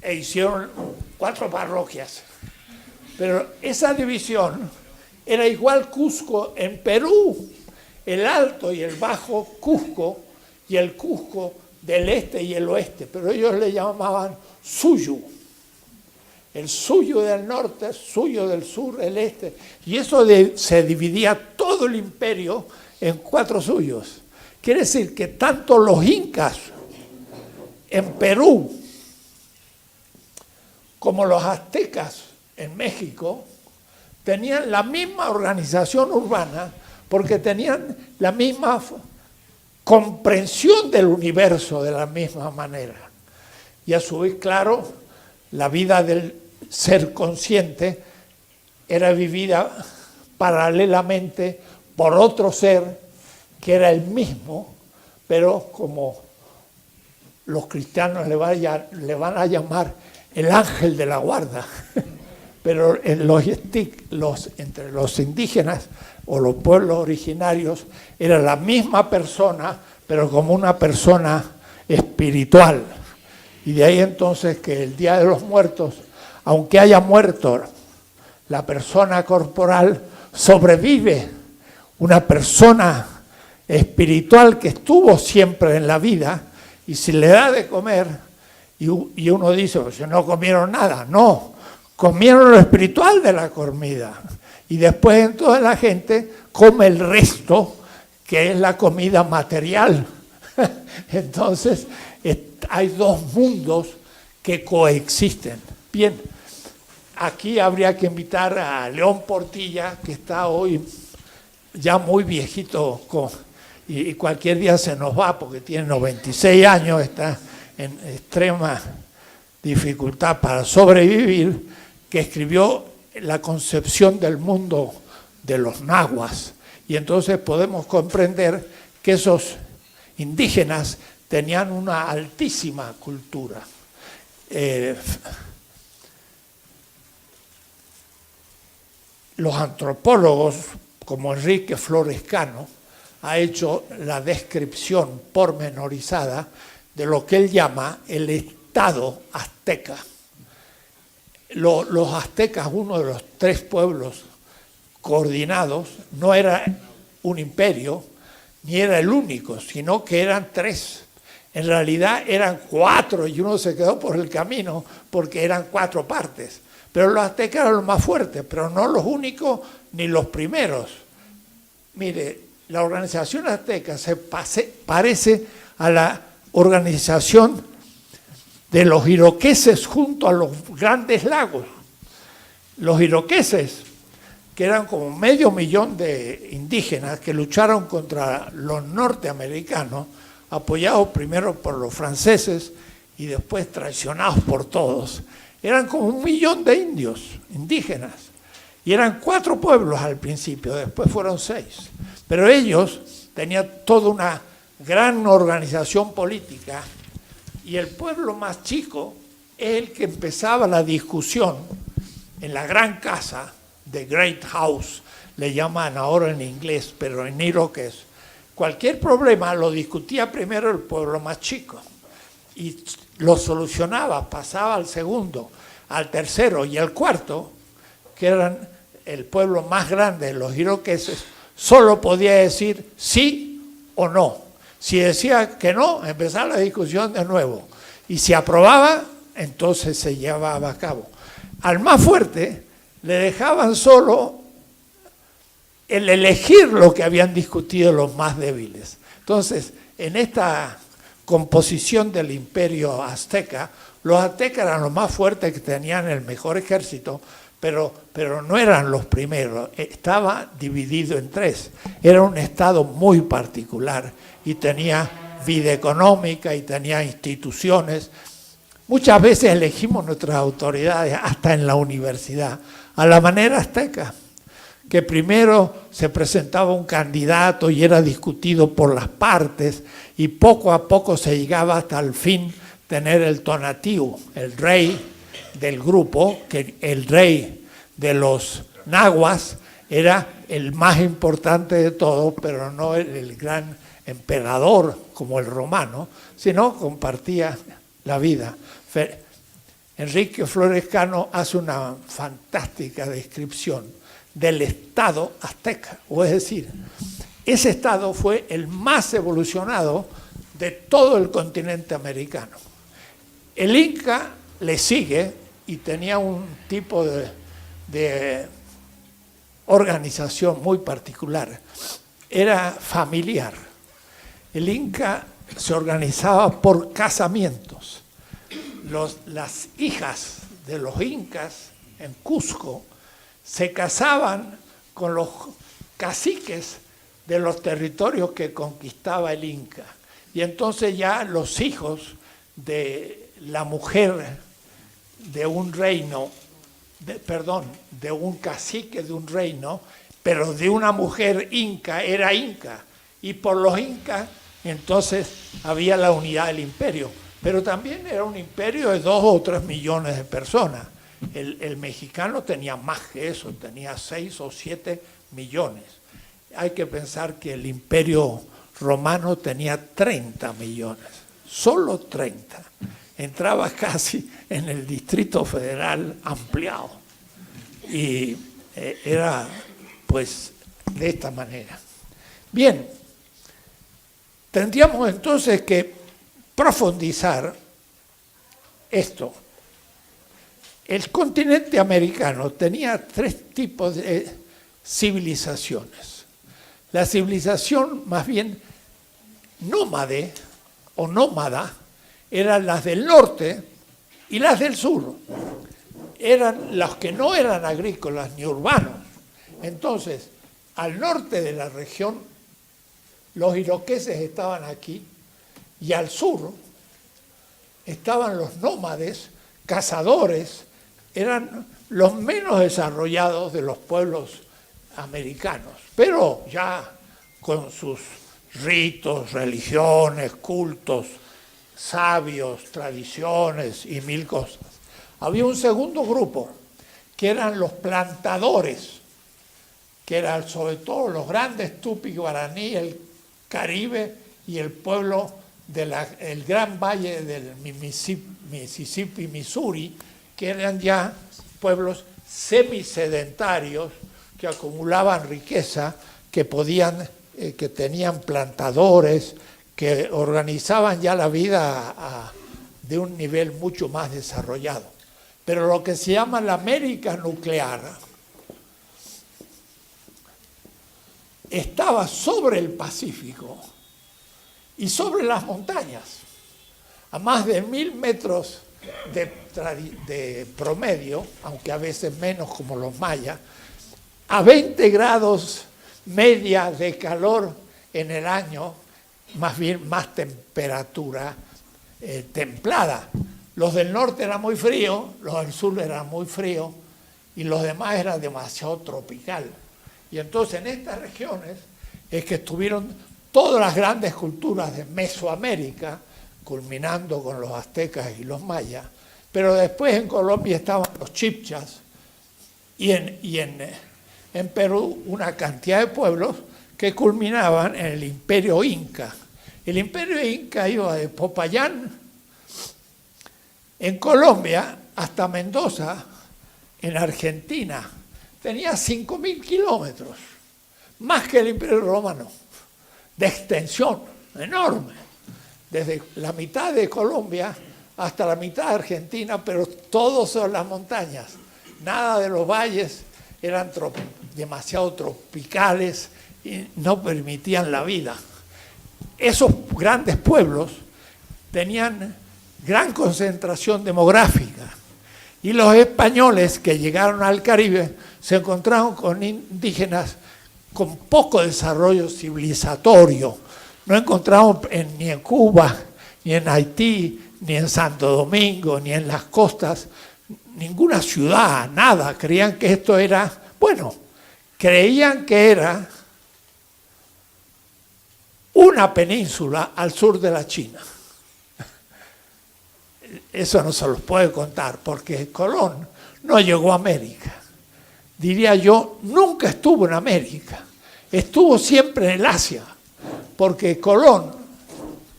e hicieron 4 parroquias. Pero esa división era igual Cusco en Perú, el Alto y el Bajo Cusco, y el Cusco del este y el oeste, pero ellos le llamaban Suyu. El Suyu del norte, Suyu del sur, el este. Y eso se dividía todo el imperio en 4 suyos. Quiere decir que tanto los incas en Perú como los aztecas en México, tenían la misma organización urbana porque tenían la misma comprensión del universo de la misma manera. Y a su vez, claro, la vida del ser consciente era vivida paralelamente por otro ser que era el mismo, pero como los cristianos le van a llamar el ángel de la guarda. Pero entre los indígenas o los pueblos originarios era la misma persona, pero como una persona espiritual. Y de ahí entonces que el Día de los Muertos, aunque haya muerto la persona corporal, sobrevive una persona espiritual que estuvo siempre en la vida, y si le da de comer, y uno dice, pues no comieron nada, no, comieron lo espiritual de la comida. Y después entonces la gente come el resto, que es la comida material. Entonces hay dos mundos que coexisten. Bien, aquí habría que invitar a León Portilla, que está hoy ya muy viejito, y cualquier día se nos va porque tiene 96 años, está en extrema dificultad para sobrevivir, que escribió la concepción del mundo de los nahuas. Y entonces podemos comprender que esos indígenas tenían una altísima cultura. Los antropólogos, como Enrique Flores Cano, ha hecho la descripción pormenorizada de lo que él llama el Estado azteca. Los aztecas, uno de los tres pueblos coordinados, no era un imperio, ni era el único, sino que eran tres. En realidad eran cuatro y uno se quedó por el camino porque eran cuatro partes. Pero los aztecas eran los más fuertes, pero no los únicos ni los primeros. Mire, la organización azteca se parece a la organización de los iroqueses junto a los grandes lagos. Los iroqueses, que eran como 500,000 de indígenas que lucharon contra los norteamericanos, apoyados primero por los franceses y después traicionados por todos. Eran como 1,000,000 de indios, indígenas, y eran 4 pueblos al principio, después fueron 6. Pero ellos tenían toda una gran organización política, y el pueblo más chico es el que empezaba la discusión en la gran casa, The Great House, le llaman ahora en inglés, pero en iroqués. Cualquier problema lo discutía primero el pueblo más chico y lo solucionaba, pasaba al segundo, al tercero y al cuarto, que eran el pueblo más grande, los iroqueses, solo podía decir sí o no. Si decía que no, empezaba la discusión de nuevo. Y si aprobaba, entonces se llevaba a cabo. Al más fuerte le dejaban solo el elegir lo que habían discutido los más débiles. Entonces, en esta composición del imperio azteca, los aztecas eran los más fuertes, que tenían el mejor ejército, pero no eran los primeros, estaba dividido en 3. Era un estado muy particular y tenía vida económica y tenía instituciones. Muchas veces elegimos nuestras autoridades, hasta en la universidad, a la manera azteca, que primero se presentaba un candidato y era discutido por las partes, y poco a poco se llegaba hasta el fin tener el tonatiuh, el rey del grupo, que el rey de los nahuas era el más importante de todos, pero no el gran emperador como el romano, sino compartía la vida. Enrique Flores Cano hace una fantástica descripción del Estado azteca, o es decir, ese Estado fue el más evolucionado de todo el continente americano. El Inca le sigue y tenía un tipo de organización muy particular. Era familiar. El Inca se organizaba por casamientos. Las hijas de los incas en Cusco se casaban con los caciques de los territorios que conquistaba el Inca. Y entonces ya los hijos de la mujer de un reino, de un cacique de un reino, pero de una mujer inca, era inca. Y por los incas entonces había la unidad del imperio. Pero también era un imperio de 2 o 3 millones de personas. El mexicano tenía más que eso, tenía 6 o 7 millones. Hay que pensar que el imperio romano tenía 30 millones, solo 30. Entraba casi en el Distrito Federal ampliado. Y era pues de esta manera. Bien, tendríamos entonces que profundizar esto. El continente americano tenía 3 tipos de civilizaciones. La civilización más bien nómade o nómada eran las del norte y las del sur. Eran los que no eran agrícolas ni urbanos. Entonces, al norte de la región, los iroqueses estaban aquí, y al sur estaban los nómades, cazadores, eran los menos desarrollados de los pueblos americanos, pero ya con sus ritos, religiones, cultos, sabios, tradiciones y 1000 cosas. Había un segundo grupo, que eran los plantadores, que eran sobre todo los grandes Tupi Guaraní, el Caribe y el pueblo del gran valle del Mississippi, Missouri, que eran ya pueblos semisedentarios que acumulaban riqueza, que tenían plantadores, que organizaban ya la vida de un nivel mucho más desarrollado. Pero lo que se llama la América nuclear estaba sobre el Pacífico y sobre las montañas, a más de 1000 metros de promedio, aunque a veces menos como los mayas, a 20 grados media de calor en el año, más bien más temperatura templada. Los del norte eran muy fríos, los del sur eran muy fríos y los demás eran demasiado tropical. Y entonces en estas regiones es que estuvieron todas las grandes culturas de Mesoamérica, culminando con los aztecas y los mayas, pero después en Colombia estaban los chibchas y en Perú una cantidad de pueblos que culminaban en el Imperio Inca. El Imperio Inca iba de Popayán, en Colombia, hasta Mendoza, en Argentina. Tenía 5000 kilómetros, más que el Imperio Romano, de extensión enorme, desde la mitad de Colombia hasta la mitad de Argentina, pero todos son las montañas. Nada de los valles, eran demasiado tropicales y no permitían la vida. Esos grandes pueblos tenían gran concentración demográfica y los españoles que llegaron al Caribe se encontraron con indígenas con poco desarrollo civilizatorio. No encontramos ni en Cuba, ni en Haití, ni en Santo Domingo, ni en las costas, ninguna ciudad, nada. Creían que esto era, creían que era una península al sur de la China. Eso no se los puede contar, porque Colón no llegó a América. Diría yo, nunca estuvo en América. Estuvo siempre en el Asia, porque Colón,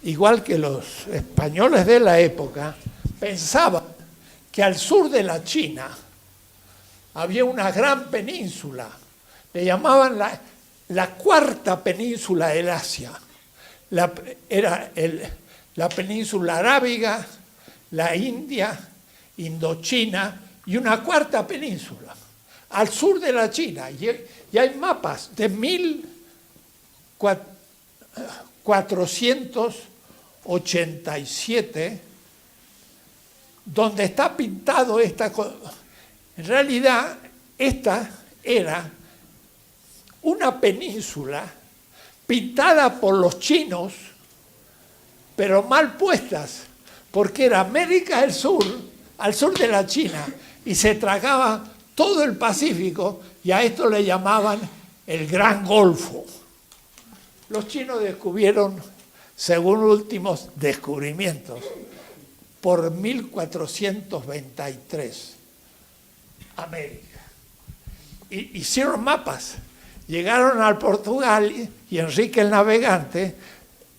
igual que los españoles de la época, pensaban que al sur de la China había una gran península. Le llamaban la cuarta península del Asia. Era la península arábiga, la India, Indochina y una cuarta península al sur de la China. Y hay mapas de 1487 donde está pintado en realidad esta era una península pintada por los chinos, pero mal puestas, porque era América del Sur, al sur de la China, y se tragaba todo el Pacífico, y a esto le llamaban el Gran Golfo. Los chinos descubrieron, según últimos descubrimientos, por 1423, América. Hicieron mapas, llegaron al Portugal y Enrique el Navegante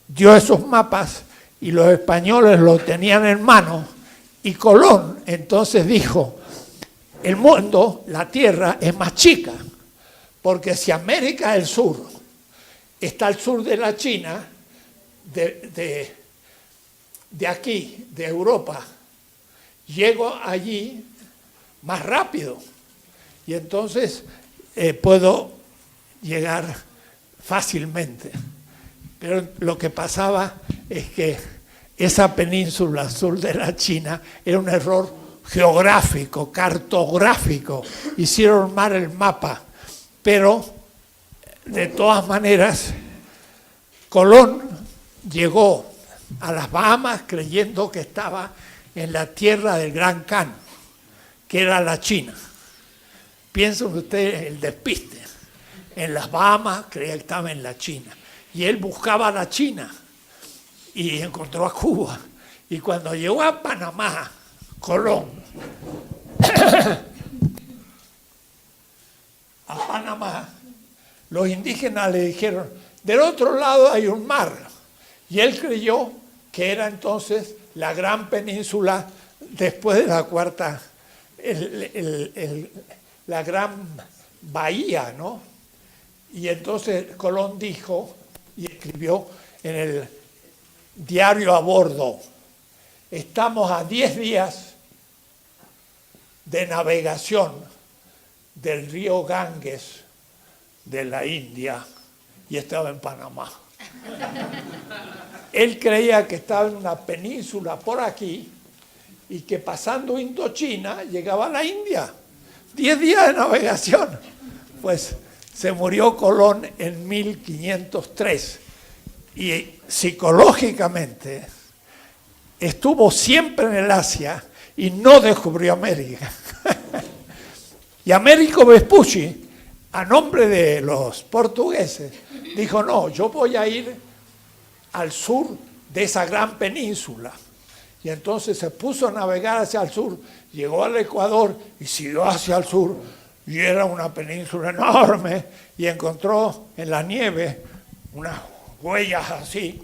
dio esos mapas y los españoles los tenían en mano y Colón entonces dijo, el mundo, la Tierra es más chica, porque si América del Sur está al sur de la China, de aquí, de Europa, llego allí más rápido y entonces puedo llegar fácilmente. Pero lo que pasaba es que esa península sur de la China era un error geográfico, cartográfico. Hicieron mal el mapa, pero de todas maneras Colón llegó a las Bahamas creyendo que estaba en la tierra del Gran Khan, que era la China. Piensen ustedes el despiste. En las Bahamas creía que estaba en la China. Y él buscaba la China y encontró a Cuba. Y cuando llegó a Panamá, Colón, a Panamá, los indígenas le dijeron, del otro lado hay un mar. Y él creyó que era entonces la gran península después de la cuarta, la gran bahía, ¿no? Y entonces Colón dijo y escribió en el diario a bordo, estamos a 10 días de navegación del río Ganges de la India y estaba en Panamá. Él creía que estaba en una península por aquí y que pasando Indochina llegaba a la India. 10 días de navegación. Pues se murió Colón en 1503 y psicológicamente estuvo siempre en el Asia y no descubrió América. Y Américo Vespucci, a nombre de los portugueses, dijo, no, yo voy a ir al sur de esa gran península. Y entonces se puso a navegar hacia el sur, llegó al Ecuador y siguió hacia el sur, y era una península enorme, y encontró en la nieve unas huellas así,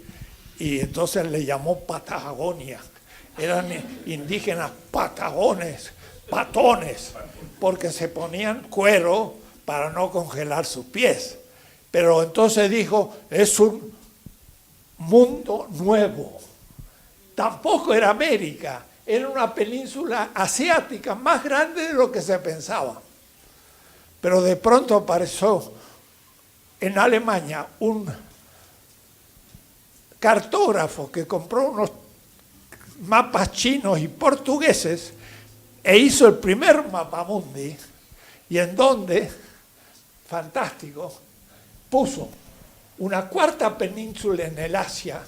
y entonces le llamó Patagonia. Eran indígenas patagones, patones, porque se ponían cuero para no congelar sus pies. Pero entonces dijo, es un mundo nuevo. Tampoco era América, era una península asiática más grande de lo que se pensaba. Pero de pronto apareció en Alemania un cartógrafo que compró unos mapas chinos y portugueses e hizo el primer mapamundi, y en donde, fantástico, puso una cuarta península en el Asia,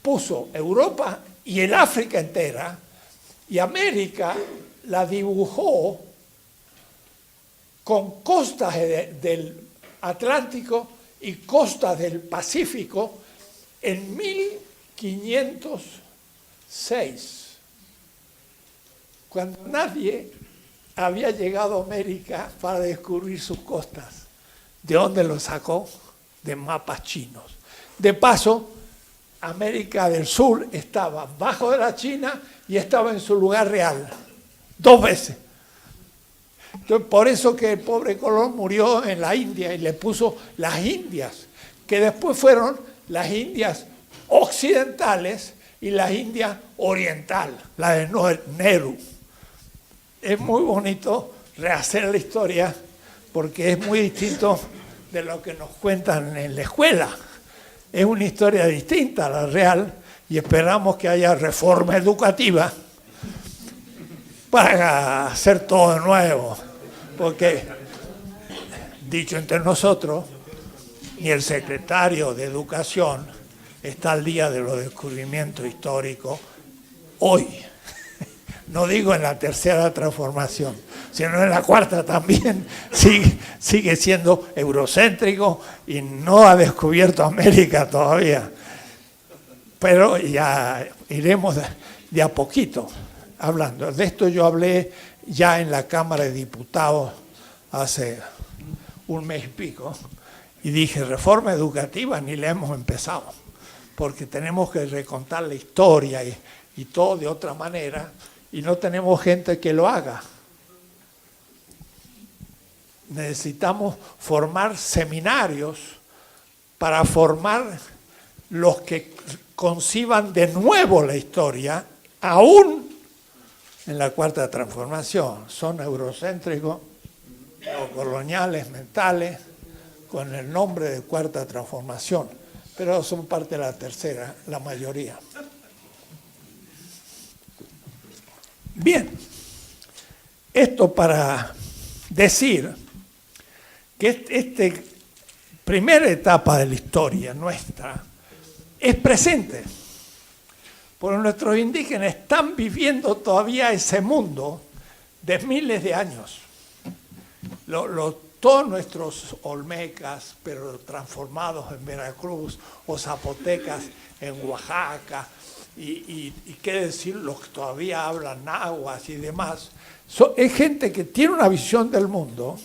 puso Europa y el África entera, y América la dibujó con costas del Atlántico y costas del Pacífico en 1506, cuando nadie había llegado a América para descubrir sus costas. ¿De dónde lo sacó? De mapas chinos. De paso, América del Sur estaba bajo de la China y estaba en su lugar real, 2 veces. Entonces, por eso que el pobre Colón murió en la India y le puso las Indias, que después fueron las Indias occidentales y las Indias orientales, la de Nehru. Es muy bonito rehacer la historia porque es muy distinto de lo que nos cuentan en la escuela. Es una historia distinta a la real y esperamos que haya reforma educativa para hacer todo de nuevo, porque, dicho entre nosotros, ni el secretario de Educación está al día de los descubrimientos históricos hoy. No digo en la tercera transformación, sino en la cuarta también sigue siendo eurocéntrico y no ha descubierto América todavía. Pero ya iremos de a poquito hablando. De esto yo hablé ya en la Cámara de Diputados hace un mes y pico y dije, reforma educativa ni la hemos empezado, porque tenemos que recontar la historia y todo de otra manera, y no tenemos gente que lo haga. Necesitamos formar seminarios para formar los que conciban de nuevo la historia, aún en la cuarta transformación. Son eurocéntricos, neocoloniales, mentales, con el nombre de cuarta transformación, pero son parte de la tercera, la mayoría. Bien, esto para decir que esta primera etapa de la historia nuestra es presente, porque nuestros indígenas están viviendo todavía ese mundo de miles de años. Todos nuestros olmecas, pero transformados en Veracruz, o zapotecas en Oaxaca, y qué decir los que todavía hablan náhuatl y demás, es gente que tiene una visión del mundo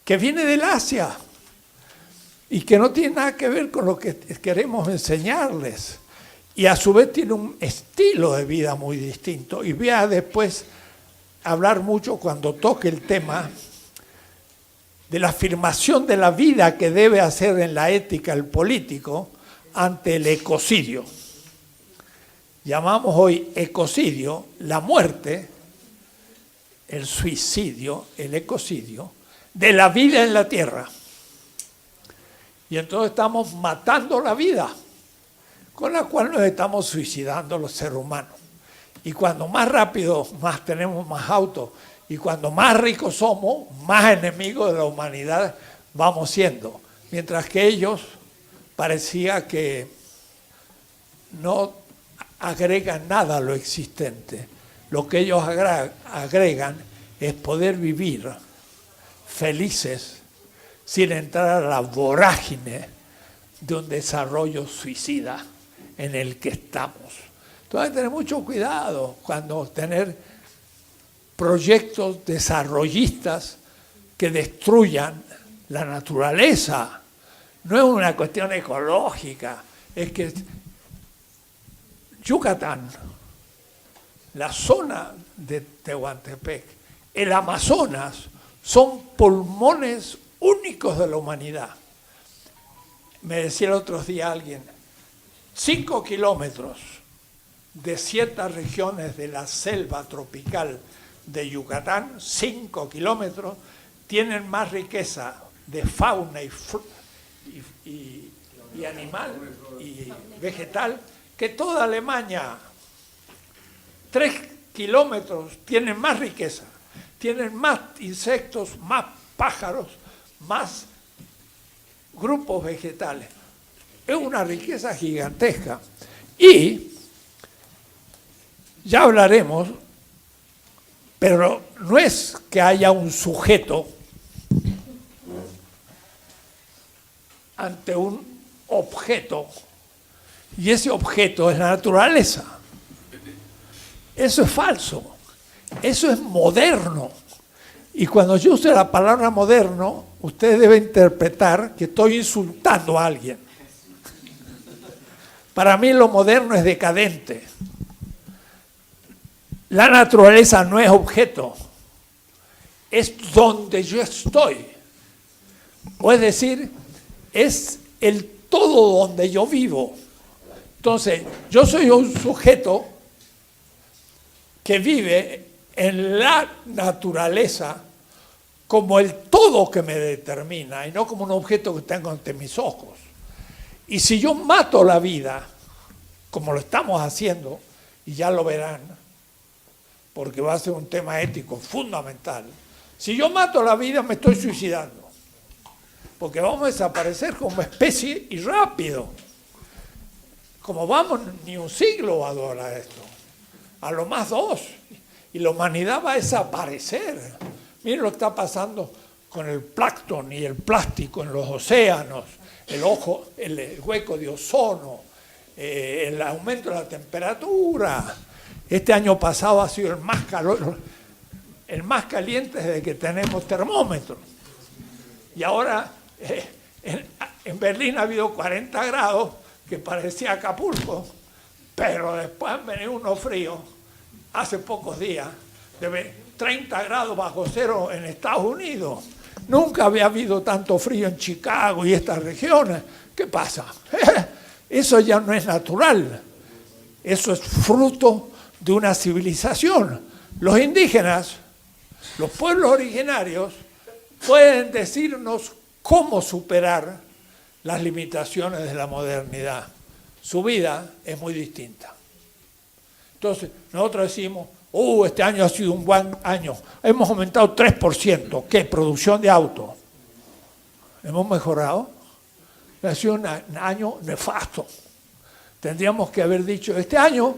que viene del Asia y que no tiene nada que ver con lo que queremos enseñarles, y a su vez tiene un estilo de vida muy distinto. Y voy a después hablar mucho cuando toque el tema de la afirmación de la vida que debe hacer en la ética el político ante el ecocidio. Llamamos hoy ecocidio la muerte, el suicidio, el ecocidio, de la vida en la tierra. Y entonces estamos matando la vida, con la cual nos estamos suicidando los seres humanos. Y cuando más rápido, más tenemos más autos, y cuando más ricos somos, más enemigos de la humanidad vamos siendo. Mientras que ellos parecía que no agregan nada a lo existente. Lo que ellos agregan es poder vivir felices sin entrar a la vorágine de un desarrollo suicida en el que estamos. Entonces hay que tener mucho cuidado cuando tener proyectos desarrollistas que destruyan la naturaleza. No es una cuestión ecológica, es que Yucatán, la zona de Tehuantepec, el Amazonas, son pulmones únicos de la humanidad. Me decía el otro día alguien, 5 kilómetros de ciertas regiones de la selva tropical de Yucatán, 5 kilómetros, tienen más riqueza de fauna y animal y vegetal que toda Alemania. 3 kilómetros tienen más riqueza, tienen más insectos, más pájaros, más grupos vegetales. Es una riqueza gigantesca. Y ya hablaremos, pero no es que haya un sujeto ante un objeto, y ese objeto es la naturaleza. Eso es falso, eso es moderno. Y cuando yo use la palabra moderno, usted debe interpretar que estoy insultando a alguien. Para mí lo moderno es decadente. La naturaleza no es objeto, es donde yo estoy. O es decir, es el todo donde yo vivo. Entonces, yo soy un sujeto que vive en la naturaleza como el todo que me determina y no como un objeto que tengo ante mis ojos. Y si yo mato la vida, como lo estamos haciendo, y ya lo verán, porque va a ser un tema ético fundamental. Si yo mato la vida, me estoy suicidando, porque vamos a desaparecer como especie y rápido. Como vamos, ni un siglo va a durar esto, a lo más 2, y la humanidad va a desaparecer. Miren lo que está pasando con el plancton y el plástico en los océanos, el hueco de ozono, el aumento de la temperatura. Este año pasado ha sido el más caliente desde que tenemos termómetros. Y ahora en Berlín ha habido 40 grados, que parecía Acapulco, pero después han venido unos fríos, hace pocos días, de 30 grados bajo cero en Estados Unidos. Nunca había habido tanto frío en Chicago y estas regiones. ¿Qué pasa? Eso ya no es natural. Eso es fruto de una civilización. Los indígenas, los pueblos originarios, pueden decirnos cómo superar las limitaciones de la modernidad. Su vida es muy distinta. Entonces, nosotros decimos, este año ha sido un buen año. Hemos aumentado 3%. ¿Qué? Producción de autos. ¿Hemos mejorado? Ha sido un año nefasto. Tendríamos que haber dicho, este año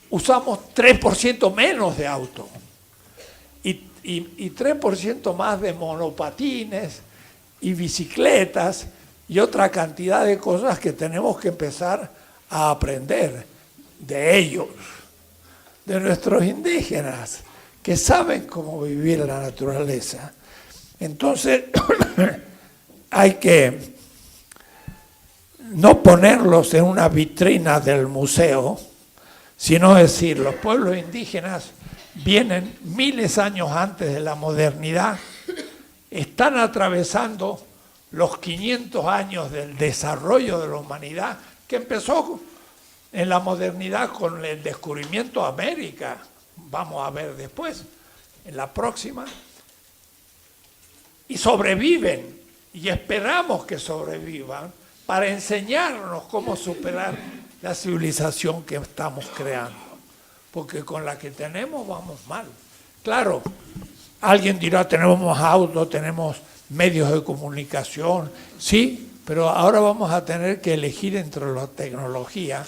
usamos 3% menos de autos y 3% más de monopatines y bicicletas y otra cantidad de cosas que tenemos que empezar a aprender de ellos, de nuestros indígenas, que saben cómo vivir la naturaleza. Entonces, hay que no ponerlos en una vitrina del museo, sino decir, los pueblos indígenas vienen miles de años antes de la modernidad, están atravesando los 500 años del desarrollo de la humanidad, que empezó en la modernidad con el descubrimiento de América, vamos a ver después, en la próxima, y sobreviven, y esperamos que sobrevivan, para enseñarnos cómo superar la civilización que estamos creando, porque con la que tenemos vamos mal. Claro, alguien dirá, tenemos más autos, tenemos medios de comunicación, sí, pero ahora vamos a tener que elegir entre la tecnología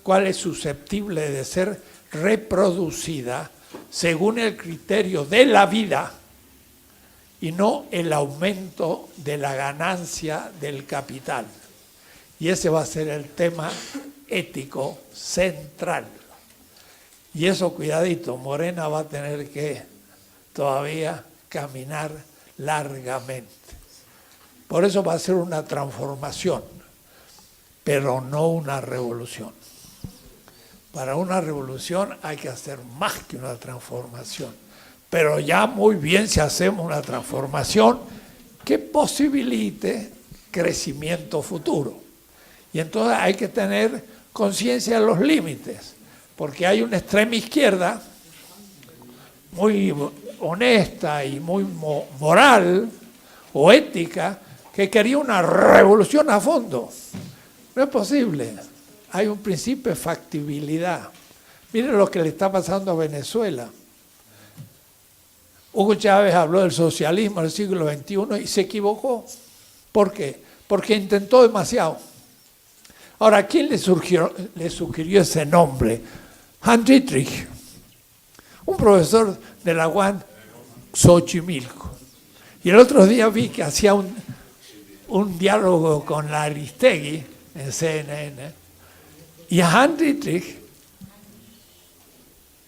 cuál es susceptible de ser reproducida según el criterio de la vida y no el aumento de la ganancia del capital. Y ese va a ser el tema ético central. Y eso, cuidadito, Morena va a tener que todavía caminar largamente. Por eso va a ser una transformación, pero no una revolución. Para una revolución hay que hacer más que una transformación. Pero ya muy bien si hacemos una transformación que posibilite crecimiento futuro. Y entonces hay que tener conciencia de los límites, porque hay una extrema izquierda muy honesta y muy moral o ética que quería una revolución a fondo. No es posible. Hay un principio de factibilidad. Miren lo que le está pasando a Venezuela. Hugo Chávez habló del socialismo del siglo XXI y se equivocó. ¿Por qué? Porque intentó demasiado. Ahora, ¿quién le sugirió ese nombre? Hans Dietrich, un profesor de la UAM Xochimilco. Y el otro día vi que hacía un diálogo con la Aristegui en CNN. Y a Hans Dietrich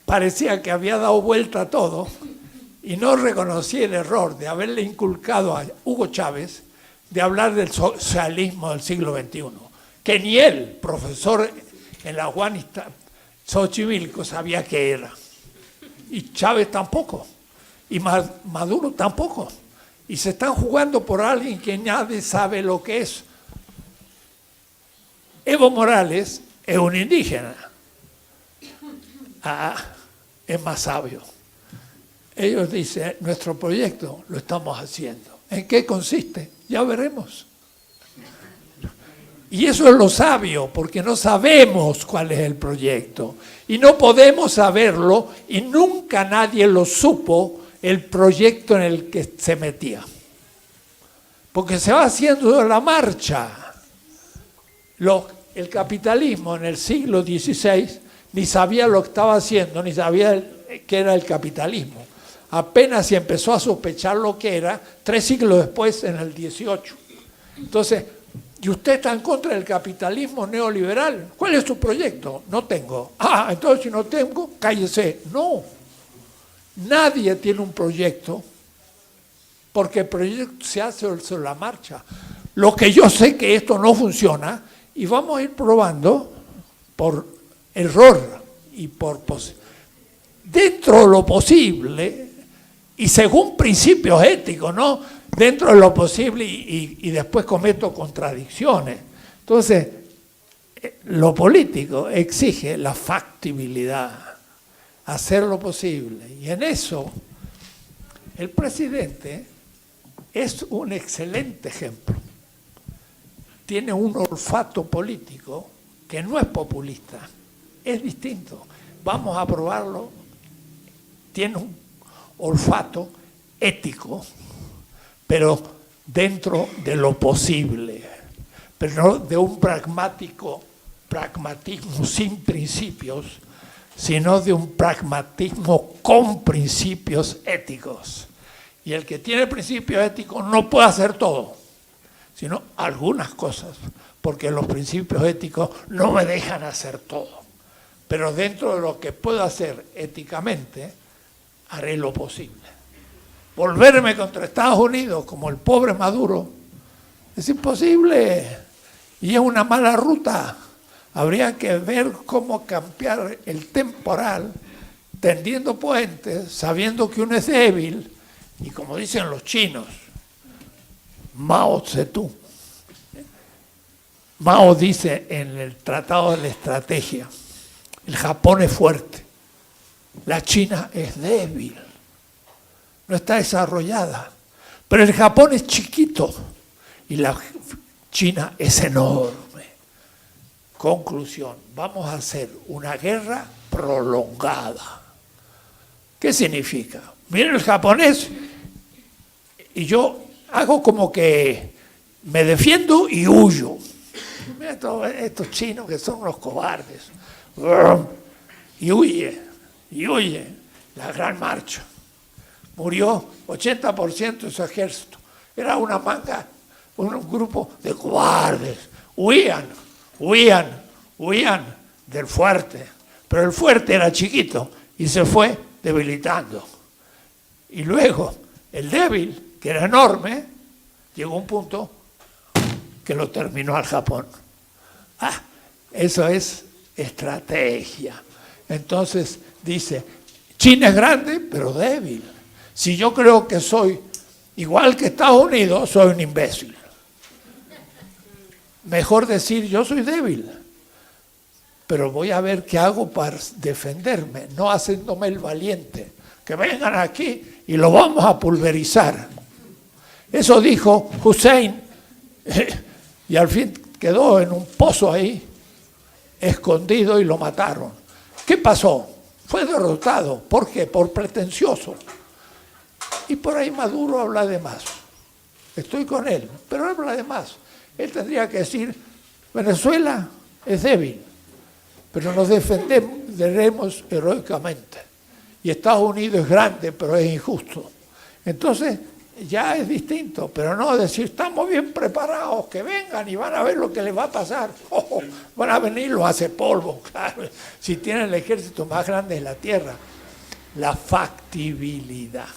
parecía que había dado vuelta a todo y no reconocía el error de haberle inculcado a Hugo Chávez de hablar del socialismo del siglo XXI. Que ni él, profesor en la UAM Xochimilco, sabía qué era. Y Chávez tampoco. Y Maduro tampoco. Y se están jugando por alguien que nadie sabe lo que es. Evo Morales es un indígena. Es más sabio. Ellos dicen, nuestro proyecto lo estamos haciendo. ¿En qué consiste? Ya veremos. Y eso es lo sabio, porque no sabemos cuál es el proyecto. Y no podemos saberlo, y nunca nadie lo supo, el proyecto en el que se metía. Porque se va haciendo de la marcha. El capitalismo en el siglo XVI ni sabía lo que estaba haciendo, ni sabía qué era el capitalismo. Apenas se empezó a sospechar lo que era, 3 siglos después, en el XVIII. Entonces, ¿y usted está en contra del capitalismo neoliberal? ¿Cuál es su proyecto? No tengo. Ah, entonces si no tengo, cállese. No, nadie tiene un proyecto, porque el proyecto se hace sobre la marcha. Lo que yo sé que esto no funciona, y vamos a ir probando por error y dentro de lo posible y según principios éticos, ¿no? Dentro de lo posible y después cometo contradicciones. Entonces, lo político exige la factibilidad, hacer lo posible. Y en eso, el presidente es un excelente ejemplo. Tiene un olfato político que no es populista, es distinto. Vamos a probarlo. Tiene un olfato ético, pero dentro de lo posible, pero no de un pragmatismo sin principios, sino de un pragmatismo con principios éticos. Y el que tiene principios éticos no puede hacer todo, sino algunas cosas, porque los principios éticos no me dejan hacer todo. Pero dentro de lo que puedo hacer éticamente, haré lo posible. Volverme contra Estados Unidos como el pobre Maduro es imposible y es una mala ruta. Habría que ver cómo cambiar el temporal, tendiendo puentes, sabiendo que uno es débil, y como dicen los chinos, Mao Zedong. Mao dice en el Tratado de la Estrategia, el Japón es fuerte, la China es débil, no está desarrollada, pero el Japón es chiquito y la China es enorme. Conclusión, vamos a hacer una guerra prolongada. ¿Qué significa? Miren el japonés y yo hago como que me defiendo y huyo. Mira estos chinos que son unos cobardes. Y huye, la gran marcha. Murió 80% de su ejército. Era una manga, un grupo de cobardes. Huían del fuerte. Pero el fuerte era chiquito y se fue debilitando. Y luego el débil, que era enorme, llegó a un punto que lo terminó al Japón. Eso es estrategia. Entonces dice, China es grande, pero débil. Si yo creo que soy igual que Estados Unidos, soy un imbécil. Mejor decir, yo soy débil, pero voy a ver qué hago para defenderme, no haciéndome el valiente. Que vengan aquí y lo vamos a pulverizar. Eso dijo Hussein, y al fin quedó en un pozo ahí, escondido, y lo mataron. ¿Qué pasó? Fue derrotado. ¿Por qué? Por pretencioso. Y por ahí Maduro habla de más. Estoy con él, pero habla de más. Él tendría que decir, Venezuela es débil, pero nos defenderemos heroicamente. Y Estados Unidos es grande, pero es injusto. Entonces, ya es distinto, pero no decir, estamos bien preparados, que vengan y van a ver lo que les va a pasar. Van a venir, los hace polvo, claro. Si tienen el ejército más grande de la tierra. La factibilidad.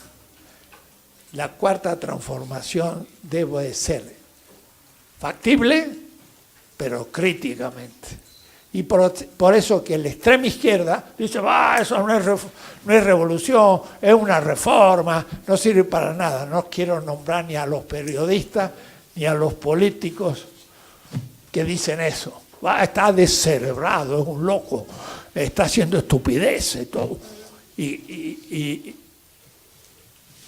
La cuarta transformación debe ser factible, pero críticamente. Y por eso que la extrema izquierda dice, eso no es revolución, es una reforma, no sirve para nada. No quiero nombrar ni a los periodistas ni a los políticos que dicen eso. Está descerebrado, es un loco, está haciendo estupideces y todo. Y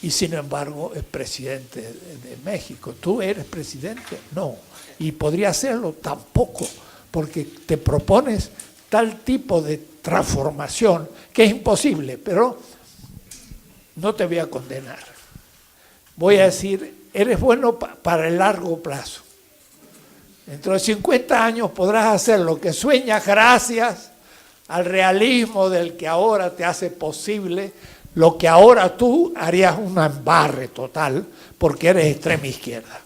y sin embargo es presidente de México. ¿Tú eres presidente? No. ¿Y podría serlo? Tampoco, porque te propones tal tipo de transformación que es imposible, pero no te voy a condenar. Voy a decir, eres bueno para el largo plazo. Dentro de 50 años podrás hacer lo que sueñas gracias al realismo del que ahora te hace posible lo que ahora tú harías un embarre total porque eres extrema izquierda.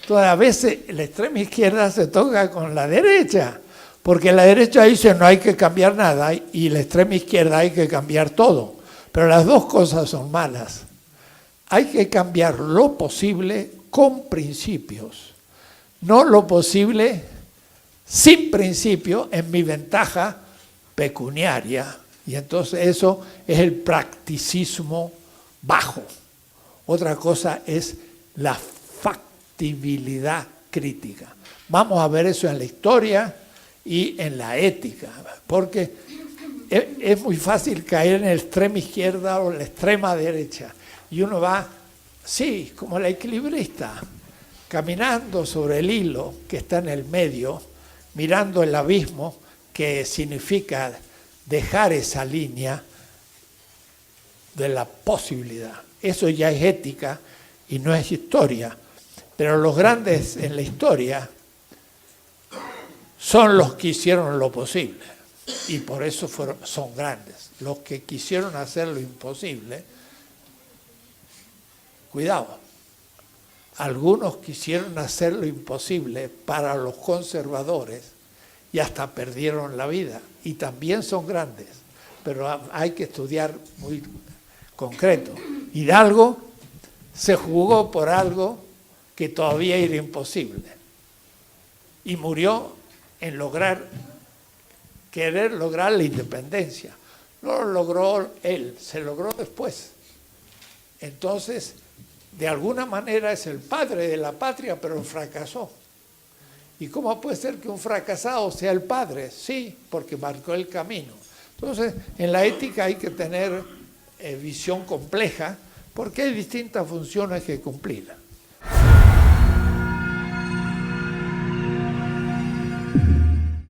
Entonces a veces la extrema izquierda se toca con la derecha, porque la derecha dice no hay que cambiar nada y la extrema izquierda hay que cambiar todo. Pero las dos cosas son malas. Hay que cambiar lo posible con principios, no lo posible sin principio en mi ventaja pecuniaria. Y entonces eso es el practicismo bajo. Otra cosa es la factibilidad crítica. Vamos a ver eso en la historia y en la ética, porque es muy fácil caer en la extrema izquierda o la extrema derecha. Y uno va, sí, como la equilibrista, caminando sobre el hilo que está en el medio, mirando el abismo, que significa dejar esa línea de la posibilidad. Eso ya es ética y no es historia. Pero los grandes en la historia son los que hicieron lo posible. Y por eso son grandes. Los que quisieron hacer lo imposible, cuidado. Algunos quisieron hacer lo imposible para los conservadores y hasta perdieron la vida. Y también son grandes, pero hay que estudiar muy concreto. Hidalgo se jugó por algo que todavía era imposible y murió en querer lograr la independencia. No lo logró él, se logró después. Entonces, de alguna manera es el padre de la patria, pero fracasó. ¿Y cómo puede ser que un fracasado sea el padre? Sí, porque marcó el camino. Entonces, en la ética hay que tener visión compleja, porque hay distintas funciones que cumplir.